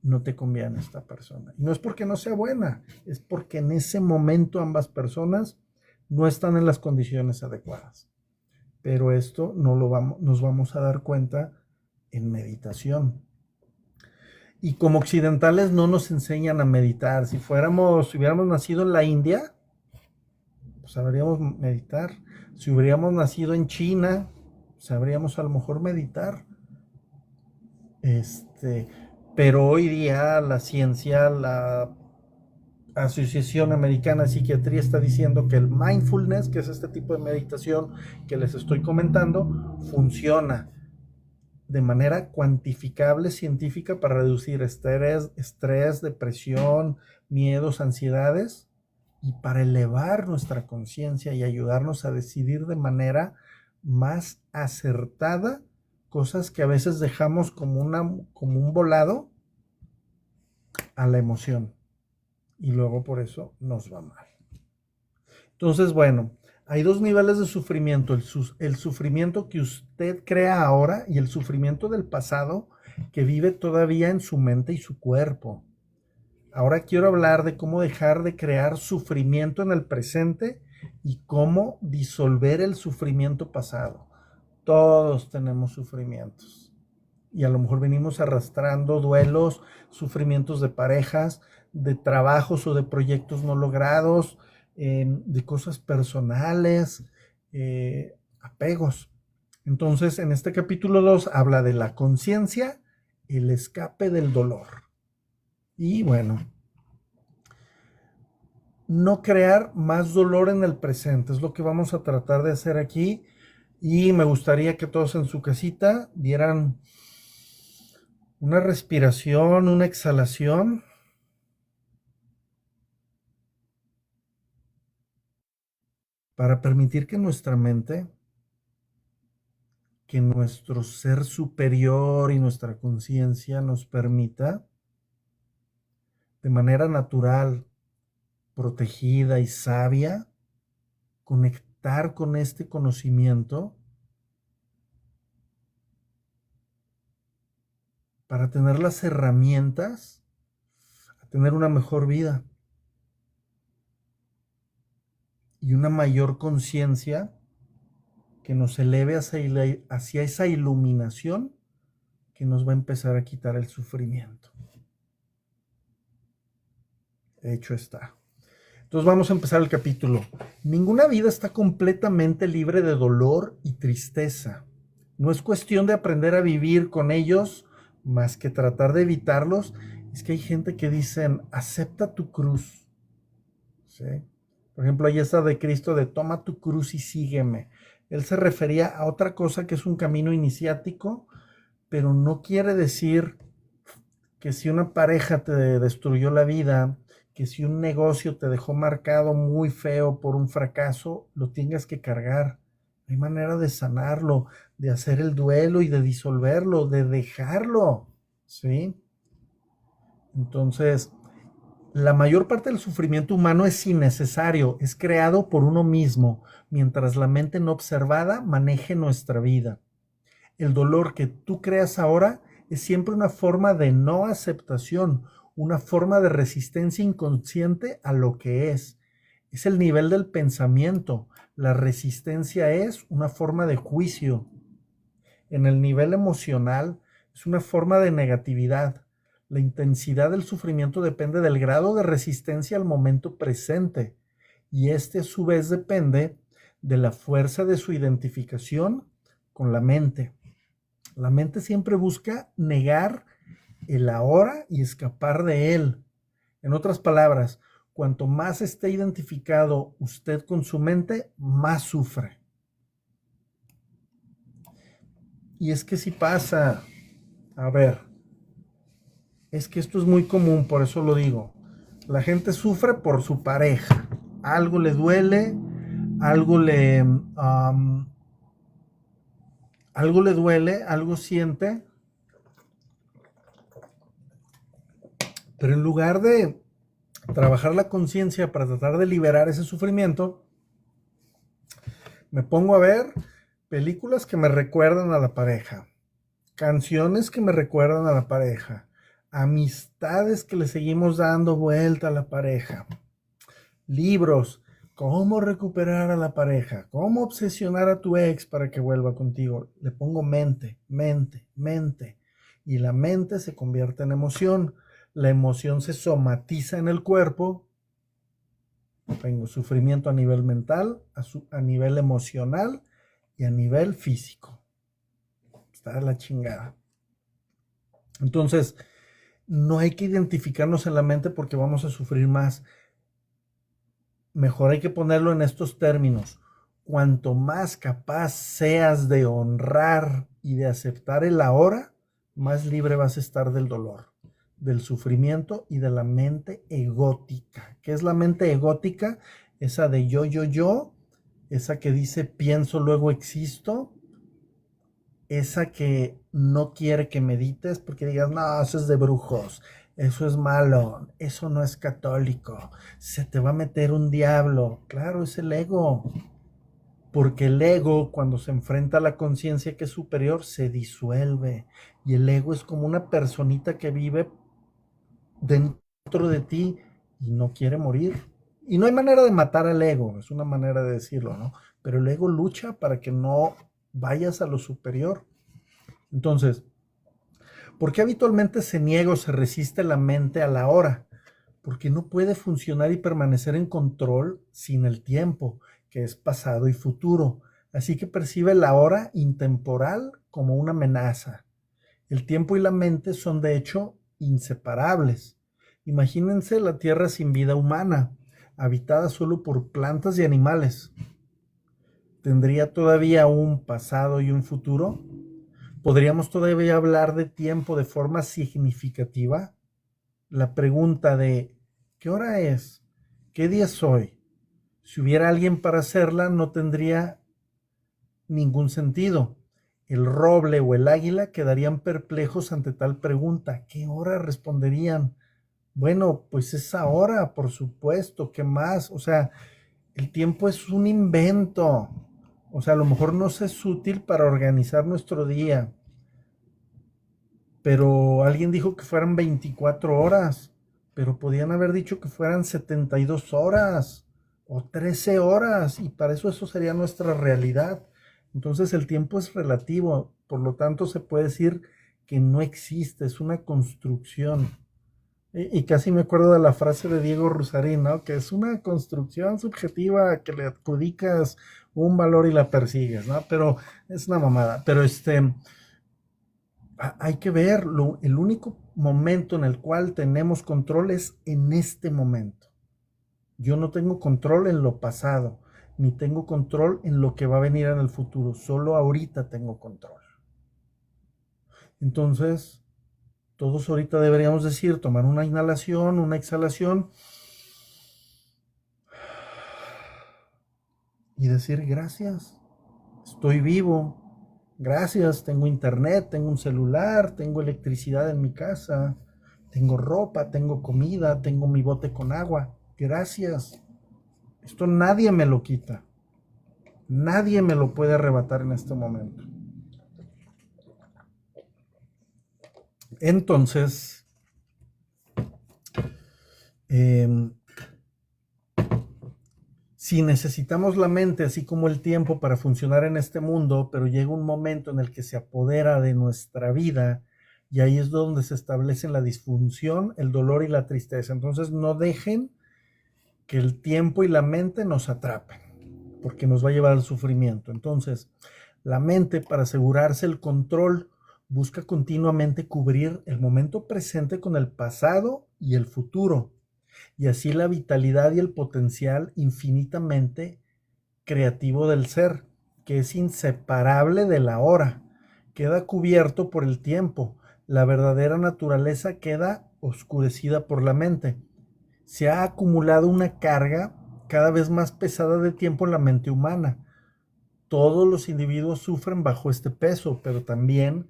no te conviene esta persona. Y no es porque no sea buena, es porque en ese momento ambas personas no están en las condiciones adecuadas. Pero esto no nos vamos a dar cuenta en meditación. Y como occidentales no nos enseñan a meditar. Si hubiéramos nacido en la India, pues sabríamos meditar. Si hubiéramos nacido en China, sabríamos a lo mejor meditar. Este, pero hoy día la ciencia, la Asociación Americana de Psiquiatría está diciendo que el mindfulness, que es este tipo de meditación que les estoy comentando, funciona de manera cuantificable científica para reducir estrés, depresión, miedos, ansiedades y para elevar nuestra conciencia y ayudarnos a decidir de manera más acertada cosas que a veces dejamos como un volado a la emoción y luego por eso nos va mal. Entonces, bueno, hay dos niveles de sufrimiento, el sufrimiento que usted crea ahora y el sufrimiento del pasado que vive todavía en su mente y su cuerpo. Ahora quiero hablar de cómo dejar de crear sufrimiento en el presente y cómo disolver el sufrimiento pasado. Todos tenemos sufrimientos y a lo mejor venimos arrastrando duelos, sufrimientos de parejas, de trabajos o de proyectos no logrados, de cosas personales, apegos. Entonces, en este capítulo 2 habla de la conciencia, el escape del dolor. Y bueno, no crear más dolor en el presente es lo que vamos a tratar de hacer aquí. Y me gustaría que todos en su casita dieran una respiración, una exhalación para permitir que nuestra mente, que nuestro ser superior y nuestra conciencia nos permita de manera natural, protegida y sabia, conectar con este conocimiento para tener las herramientas a tener una mejor vida y una mayor conciencia que nos eleve hacia esa iluminación que nos va a empezar a quitar el sufrimiento. Hecho está. Entonces vamos a empezar el capítulo. Ninguna vida está completamente libre de dolor y tristeza. No es cuestión de aprender a vivir con ellos, más que tratar de evitarlos. Es que hay gente que dicen, acepta tu cruz. ¿Sí? Por ejemplo, ahí está de Cristo de toma tu cruz y sígueme. Él se refería a otra cosa que es un camino iniciático, pero no quiere decir que si una pareja te destruyó la vida, que si un negocio te dejó marcado muy feo por un fracaso, lo tengas que cargar. Hay manera de sanarlo, de hacer el duelo y de disolverlo, de dejarlo, ¿sí? Entonces, la mayor parte del sufrimiento humano es innecesario, es creado por uno mismo, mientras la mente no observada maneje nuestra vida. El dolor que tú creas ahora es siempre una forma de no aceptación, una forma de resistencia inconsciente a lo que es. Es el nivel del pensamiento. La resistencia es una forma de juicio. En el nivel emocional es una forma de negatividad. La intensidad del sufrimiento depende del grado de resistencia al momento presente y este a su vez depende de la fuerza de su identificación con la mente. La mente siempre busca negar el ahora y escapar de él. En otras palabras, cuanto más esté identificado usted con su mente, más sufre. Y es que si pasa, a ver, es que esto es muy común, por eso lo digo. La gente sufre por su pareja. Algo le duele, algo le, algo le duele, algo siente, pero en lugar de trabajar la conciencia para tratar de liberar ese sufrimiento, me pongo a ver películas que me recuerdan a la pareja, canciones que me recuerdan a la pareja, amistades que le seguimos dando vuelta a la pareja, libros, cómo recuperar a la pareja, cómo obsesionar a tu ex para que vuelva contigo. Le pongo mente, mente, mente, y la mente se convierte en emoción. La emoción se somatiza en el cuerpo. Tengo sufrimiento a nivel mental, a nivel emocional y a nivel físico. Está de la chingada. Entonces, no hay que identificarnos en la mente porque vamos a sufrir más. Mejor hay que ponerlo en estos términos. Cuanto más capaz seas de honrar y de aceptar el ahora, más libre vas a estar del dolor, del sufrimiento y de la mente egótica. ¿Qué es la mente egótica? Esa de yo, esa que dice pienso, luego existo, esa que no quiere que medites porque digas, no, eso es de brujos, eso es malo, eso no es católico, se te va a meter un diablo. Claro, es el ego, porque el ego cuando se enfrenta a la conciencia que es superior se disuelve y el ego es como una personita que vive dentro de ti y no quiere morir. Y no hay manera de matar al ego, es una manera de decirlo, ¿no? Pero el ego lucha para que no vayas a lo superior. Entonces, ¿por qué habitualmente se niega o se resiste la mente a la hora? Porque no puede funcionar y permanecer en control sin el tiempo, que es pasado y futuro. Así que percibe la hora intemporal como una amenaza. El tiempo y la mente son de hecho inseparables. Imagínense la Tierra sin vida humana, habitada solo por plantas y animales. ¿Tendría todavía un pasado y un futuro? ¿Podríamos todavía hablar de tiempo de forma significativa? La pregunta de ¿qué hora es? ¿Qué día es hoy? Si hubiera alguien para hacerla, no tendría ningún sentido. El roble o el águila quedarían perplejos ante tal pregunta. ¿Qué hora responderían? Bueno, pues es ahora, por supuesto. ¿Qué más? O sea, el tiempo es un invento. O sea, a lo mejor nos es útil para organizar nuestro día, pero alguien dijo que fueran 24 horas, pero podían haber dicho que fueran 72 horas o 13 horas, y para eso sería nuestra realidad. Entonces el tiempo es relativo, por lo tanto se puede decir que no existe, es una construcción. Y casi me acuerdo de la frase de Diego Rusarín, ¿no? Que es una construcción subjetiva que le adjudicas un valor y la persigues, ¿no? Pero es una mamada. Pero hay que ver, el único momento en el cual tenemos control es en este momento. Yo no tengo control en lo pasado, ni tengo control en lo que va a venir en el futuro. Solo ahorita tengo control. Entonces, todos ahorita deberíamos decir, tomar una inhalación, una exhalación y decir gracias, estoy vivo, gracias, tengo internet, tengo un celular, tengo electricidad en mi casa, tengo ropa, tengo comida, tengo mi bote con agua, gracias. Esto nadie me lo quita, nadie me lo puede arrebatar en este momento. Entonces, si necesitamos la mente, así como el tiempo, para funcionar en este mundo, pero llega un momento en el que se apodera de nuestra vida, y ahí es donde se establecen la disfunción, el dolor y la tristeza. Entonces no dejen que el tiempo y la mente nos atrapen, porque nos va a llevar al sufrimiento. Entonces, la mente, para asegurarse el control, busca continuamente cubrir el momento presente con el pasado y el futuro, y así la vitalidad y el potencial infinitamente creativo del ser, que es inseparable de la hora, queda cubierto por el tiempo. La verdadera naturaleza queda oscurecida por la mente. Se ha acumulado una carga cada vez más pesada de tiempo en la mente humana. Todos los individuos sufren bajo este peso, pero también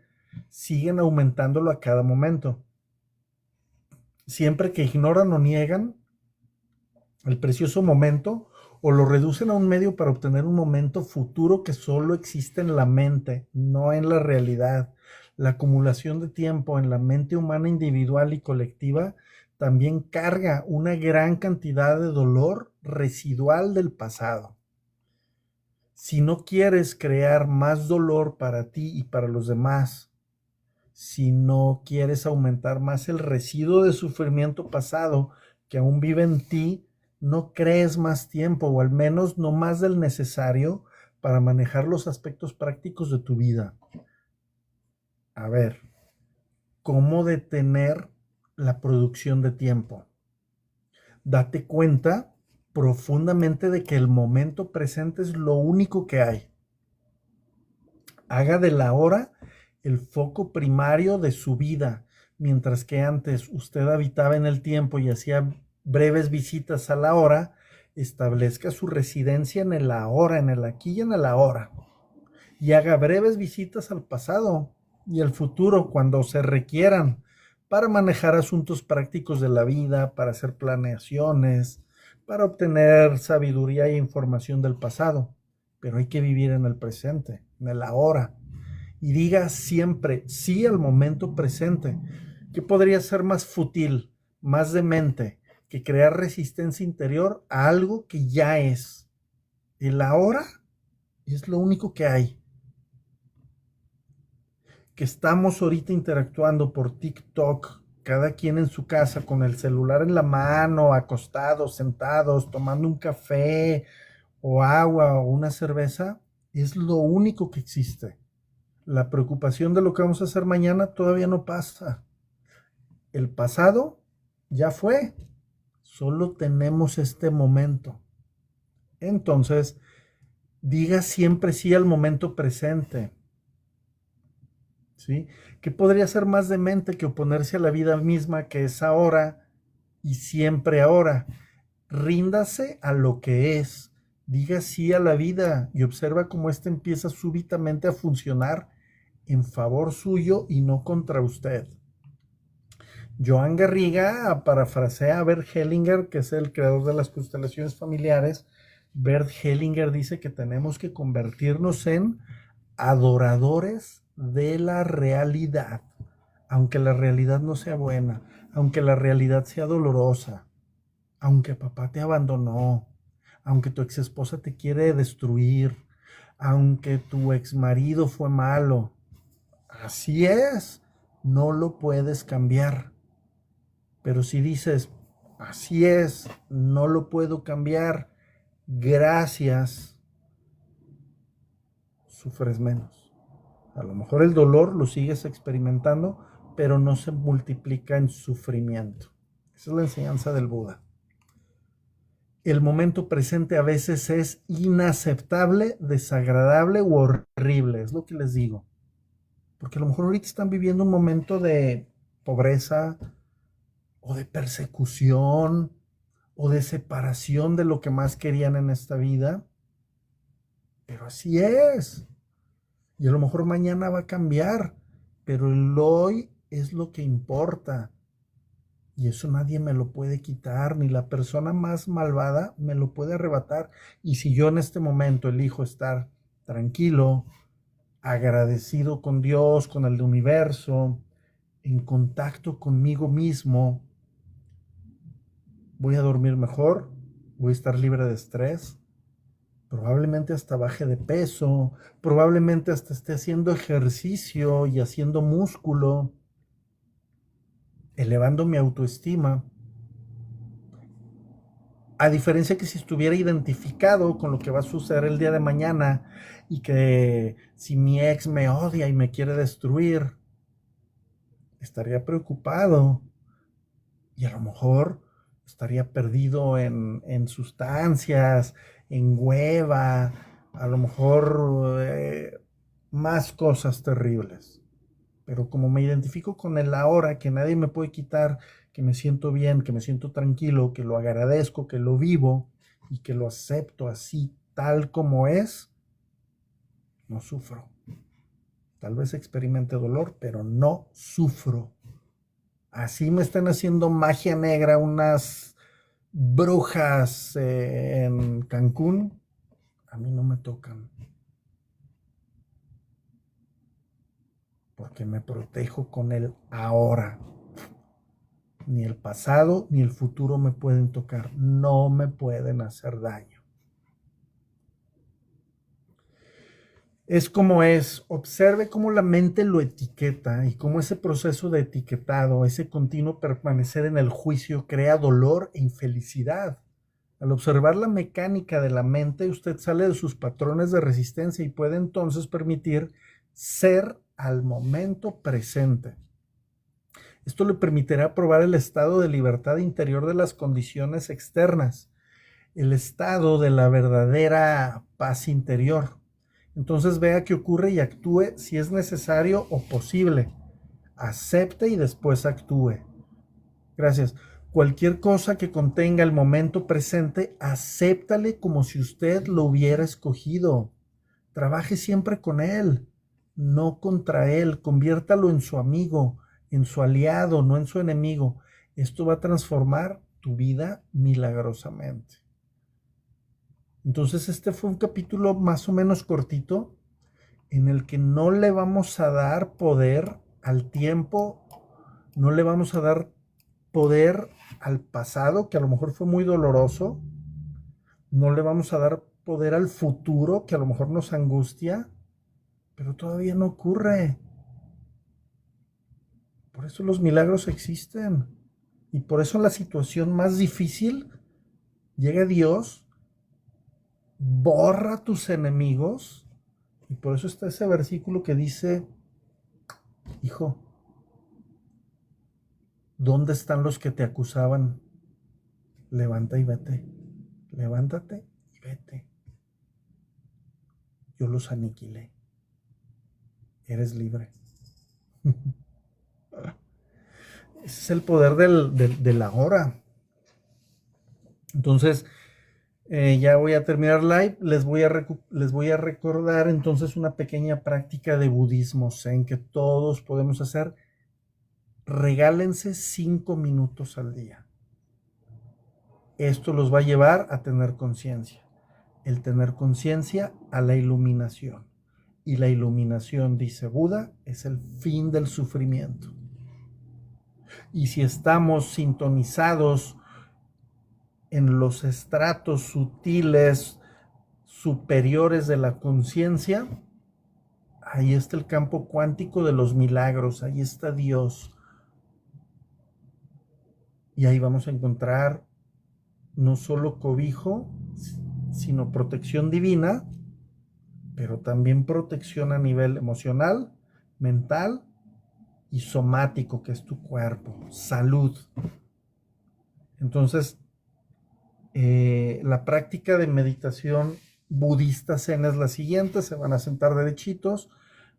siguen aumentándolo a cada momento. Siempre que ignoran o niegan el precioso momento, o lo reducen a un medio para obtener un momento futuro que solo existe en la mente, no en la realidad. La acumulación de tiempo en la mente humana individual y colectiva también carga una gran cantidad de dolor residual del pasado. Si no quieres crear más dolor para ti y para los demás, si no quieres aumentar más el residuo de sufrimiento pasado que aún vive en ti, no crees más tiempo, o al menos no más del necesario, para manejar los aspectos prácticos de tu vida. A ver, ¿cómo detener la producción de tiempo? Date cuenta profundamente de que el momento presente es lo único que hay. Haga de la hora el foco primario de su vida, mientras que antes usted habitaba en el tiempo y hacía breves visitas a la hora. Establezca su residencia en el ahora, en el aquí y en el ahora, y haga breves visitas al pasado y al futuro cuando se requieran, para manejar asuntos prácticos de la vida, para hacer planeaciones, para obtener sabiduría e información del pasado. Pero hay que vivir en el presente, en el ahora, y diga siempre sí al momento presente. ¿Qué podría ser más fútil, más demente, que crear resistencia interior a algo que ya es? El ahora es lo único que hay. Que estamos ahorita interactuando por TikTok, cada quien en su casa, con el celular en la mano, acostados, sentados, tomando un café o agua o una cerveza, es lo único que existe. La preocupación de lo que vamos a hacer mañana todavía no pasa. El pasado ya fue. Solo tenemos este momento. Entonces, diga siempre sí al momento presente. ¿Sí? ¿Qué podría ser más demente que oponerse a la vida misma, que es ahora y siempre ahora? Ríndase a lo que es. Diga sí a la vida y observa cómo ésta empieza súbitamente a funcionar en favor suyo y no contra usted. Joan Garriga parafrasea a Bert Hellinger, que es el creador de las constelaciones familiares. Bert Hellinger dice que tenemos que convertirnos en adoradores de la realidad. aunque la realidad no sea buena, aunque la realidad sea dolorosa, aunque papá te abandonó, aunque tu ex esposa te quiere destruir, aunque tu ex marido fue malo, así es, no lo puedes cambiar. Pero si dices, así es, no lo puedo cambiar, gracias, sufres menos. A lo mejor el dolor lo sigues experimentando, pero no se multiplica en sufrimiento. Esa es la enseñanza del Buda. El momento presente a veces es inaceptable, desagradable u horrible, es lo que les digo. Porque a lo mejor ahorita están viviendo un momento de pobreza o de persecución o de separación de lo que más querían en esta vida. Pero así es. Y a lo mejor mañana va a cambiar, pero el hoy es lo que importa. Y eso nadie me lo puede quitar, ni la persona más malvada me lo puede arrebatar. Y si yo en este momento elijo estar tranquilo, agradecido con Dios, con el universo, en contacto conmigo mismo, voy a dormir mejor, voy a estar libre de estrés, probablemente hasta baje de peso, probablemente hasta esté haciendo ejercicio y haciendo músculo, elevando mi autoestima. A diferencia que si estuviera identificado con lo que va a suceder el día de mañana y que si mi ex me odia y me quiere destruir, estaría preocupado y a lo mejor estaría perdido en sustancias, en hueva, a lo mejor más cosas terribles. Pero como me identifico con el ahora, que nadie me puede quitar, que me siento bien, que me siento tranquilo, que lo agradezco, que lo vivo y que lo acepto así tal como es, no sufro. Tal vez experimente dolor, pero no sufro. Así me están haciendo magia negra unas brujas en Cancún, a mí no me tocan, porque me protejo con el ahora. Ni el pasado ni el futuro me pueden tocar, no me pueden hacer daño. Es como es, observe cómo la mente lo etiqueta y cómo ese proceso de etiquetado, ese continuo permanecer en el juicio crea dolor e infelicidad. Al observar la mecánica de la mente, usted sale de sus patrones de resistencia y puede entonces permitir ser al momento presente. Esto le permitirá probar el estado de libertad interior de las condiciones externas, el estado de la verdadera paz interior. Entonces vea qué ocurre y actúe si es necesario o posible. Acepte y después actúe. Gracias. Cualquier cosa que contenga el momento presente, acéptale como si usted lo hubiera escogido. Trabaje siempre con él, no contra él. Conviértalo en su amigo, en su aliado, no en su enemigo. Esto va a transformar tu vida milagrosamente. Entonces este fue un capítulo más o menos cortito en el que no le vamos a dar poder al tiempo, no le vamos a dar poder al pasado, que a lo mejor fue muy doloroso, no le vamos a dar poder al futuro, que a lo mejor nos angustia, pero todavía no ocurre. Por eso los milagros existen. Y por eso en la situación más difícil llega Dios, borra a tus enemigos. Y por eso está ese versículo que dice, hijo, ¿dónde están los que te acusaban? Levanta y vete. Levántate y vete. Yo los aniquilé. Eres libre. Ese es el poder del ahora. Entonces, ya voy a terminar live. Les voy a recordar entonces una pequeña práctica de budismo zen que todos podemos hacer. Regálense 5 minutos al día. Esto los va a llevar a tener conciencia. El tener conciencia a la iluminación. Y la iluminación, dice Buda, es el fin del sufrimiento. Y si estamos sintonizados en los estratos sutiles superiores de la conciencia, ahí está el campo cuántico de los milagros, ahí está Dios. Y ahí vamos a encontrar no solo cobijo, sino protección divina, pero también protección a nivel emocional, mental y somático, que es tu cuerpo, salud. Entonces, la práctica de meditación budista zen es la siguiente: se van a sentar derechitos,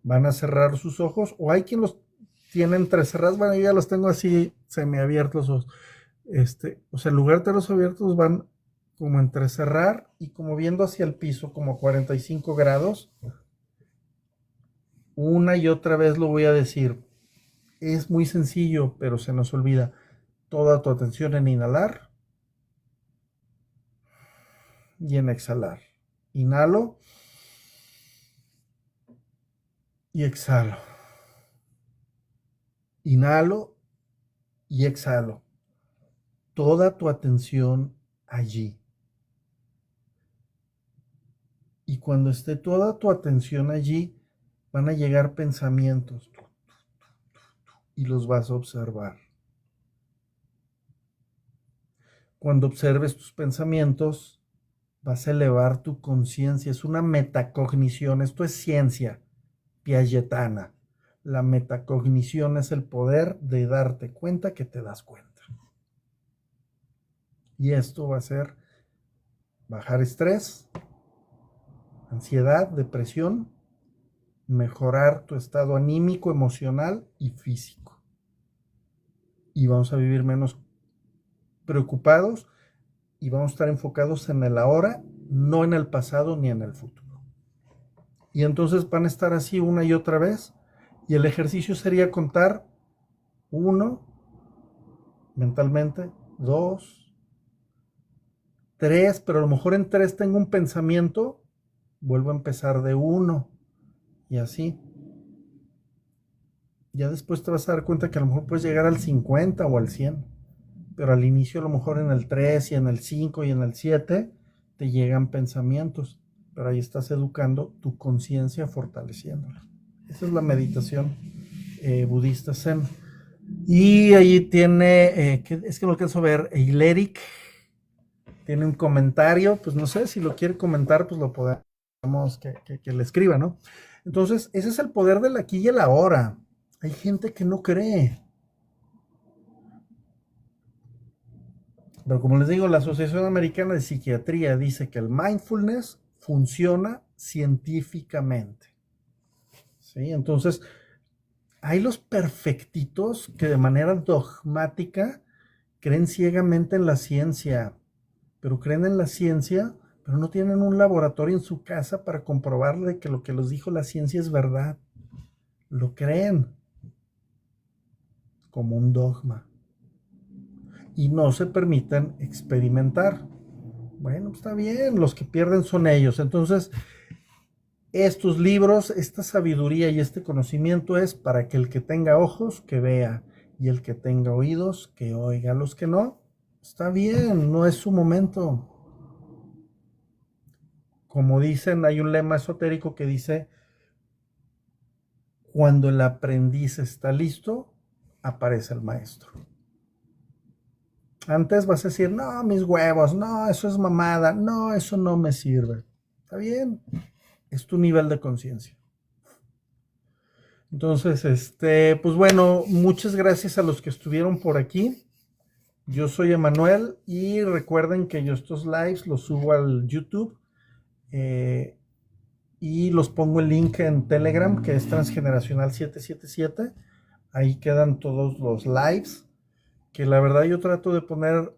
van a cerrar sus ojos, o hay quien los tiene entrecerrados. Bueno, yo ya los tengo así semiabiertos los ojos. O sea, en lugar de tenerlos abiertos, van como entrecerrar y como viendo hacia el piso, como 45 grados. Una y otra vez lo voy a decir. Es muy sencillo, pero se nos olvida. Toda tu atención en inhalar y en exhalar. Inhalo y exhalo. Inhalo y exhalo. Toda tu atención allí. Y cuando esté toda tu atención allí, van a llegar pensamientos y los vas a observar. Cuando observes tus pensamientos, vas a elevar tu conciencia. Es una metacognición. Esto es ciencia piagetana. La metacognición es el poder de darte cuenta que te das cuenta. Y esto va a ser bajar estrés, ansiedad, depresión, mejorar tu estado anímico, emocional y físico. Y vamos a vivir menos preocupados y vamos a estar enfocados en el ahora, no en el pasado ni en el futuro. Y entonces van a estar así una y otra vez. Y el ejercicio sería contar 1 mentalmente, 2, 3, pero a lo mejor en 3 tengo un pensamiento, vuelvo a empezar de 1 y así. Ya después te vas a dar cuenta que a lo mejor puedes llegar al 50 o al 100, pero al inicio a lo mejor en el 3 y en el 5 y en el 7 te llegan pensamientos, pero ahí estás educando tu conciencia, fortaleciéndola. Esa es la meditación budista zen. Y ahí tiene, es que no alcanzo a ver, Eileric tiene un comentario, pues no sé, si lo quiere comentar, pues lo podemos que le escriba, ¿no? Entonces, ese es el poder del aquí y el ahora. Hay gente que no cree. Pero como les digo, la Asociación Americana de Psiquiatría dice que el mindfulness funciona científicamente. ¿Sí? Entonces, hay los perfectitos que de manera dogmática creen ciegamente en la ciencia, pero creen en la ciencia, pero no tienen un laboratorio en su casa para comprobarle que lo que les dijo la ciencia es verdad. Lo creen como un dogma y no se permiten experimentar. Bueno, está bien, los que pierden son ellos. Entonces, estos libros, esta sabiduría y este conocimiento es para que el que tenga ojos, que vea, y el que tenga oídos, que oiga. Los que no, está bien, no es su momento. Como dicen, hay un lema esotérico que dice: cuando el aprendiz está listo, aparece el maestro. Antes vas a decir, no, mis huevos, no, eso es mamada, no, eso no me sirve. Está bien, es tu nivel de conciencia. Entonces, pues bueno, muchas gracias a los que estuvieron por aquí. Yo soy Emanuel y recuerden que yo estos lives los subo al YouTube y los pongo el link en Telegram, que es Transgeneracional 777. Ahí quedan todos los lives, que la verdad yo trato de poner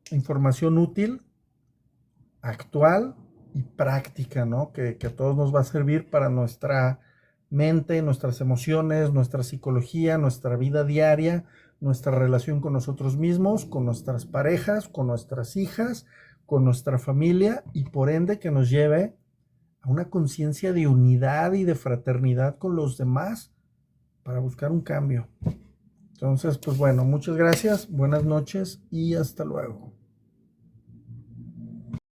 información útil, actual y práctica, ¿no? Que a todos nos va a servir para nuestra mente, nuestras emociones, nuestra psicología, nuestra vida diaria, nuestra relación con nosotros mismos, con nuestras parejas, con nuestras hijas, con nuestra familia, y por ende que nos lleve a una conciencia de unidad y de fraternidad con los demás para buscar un cambio. Entonces, pues bueno, muchas gracias, buenas noches y hasta luego.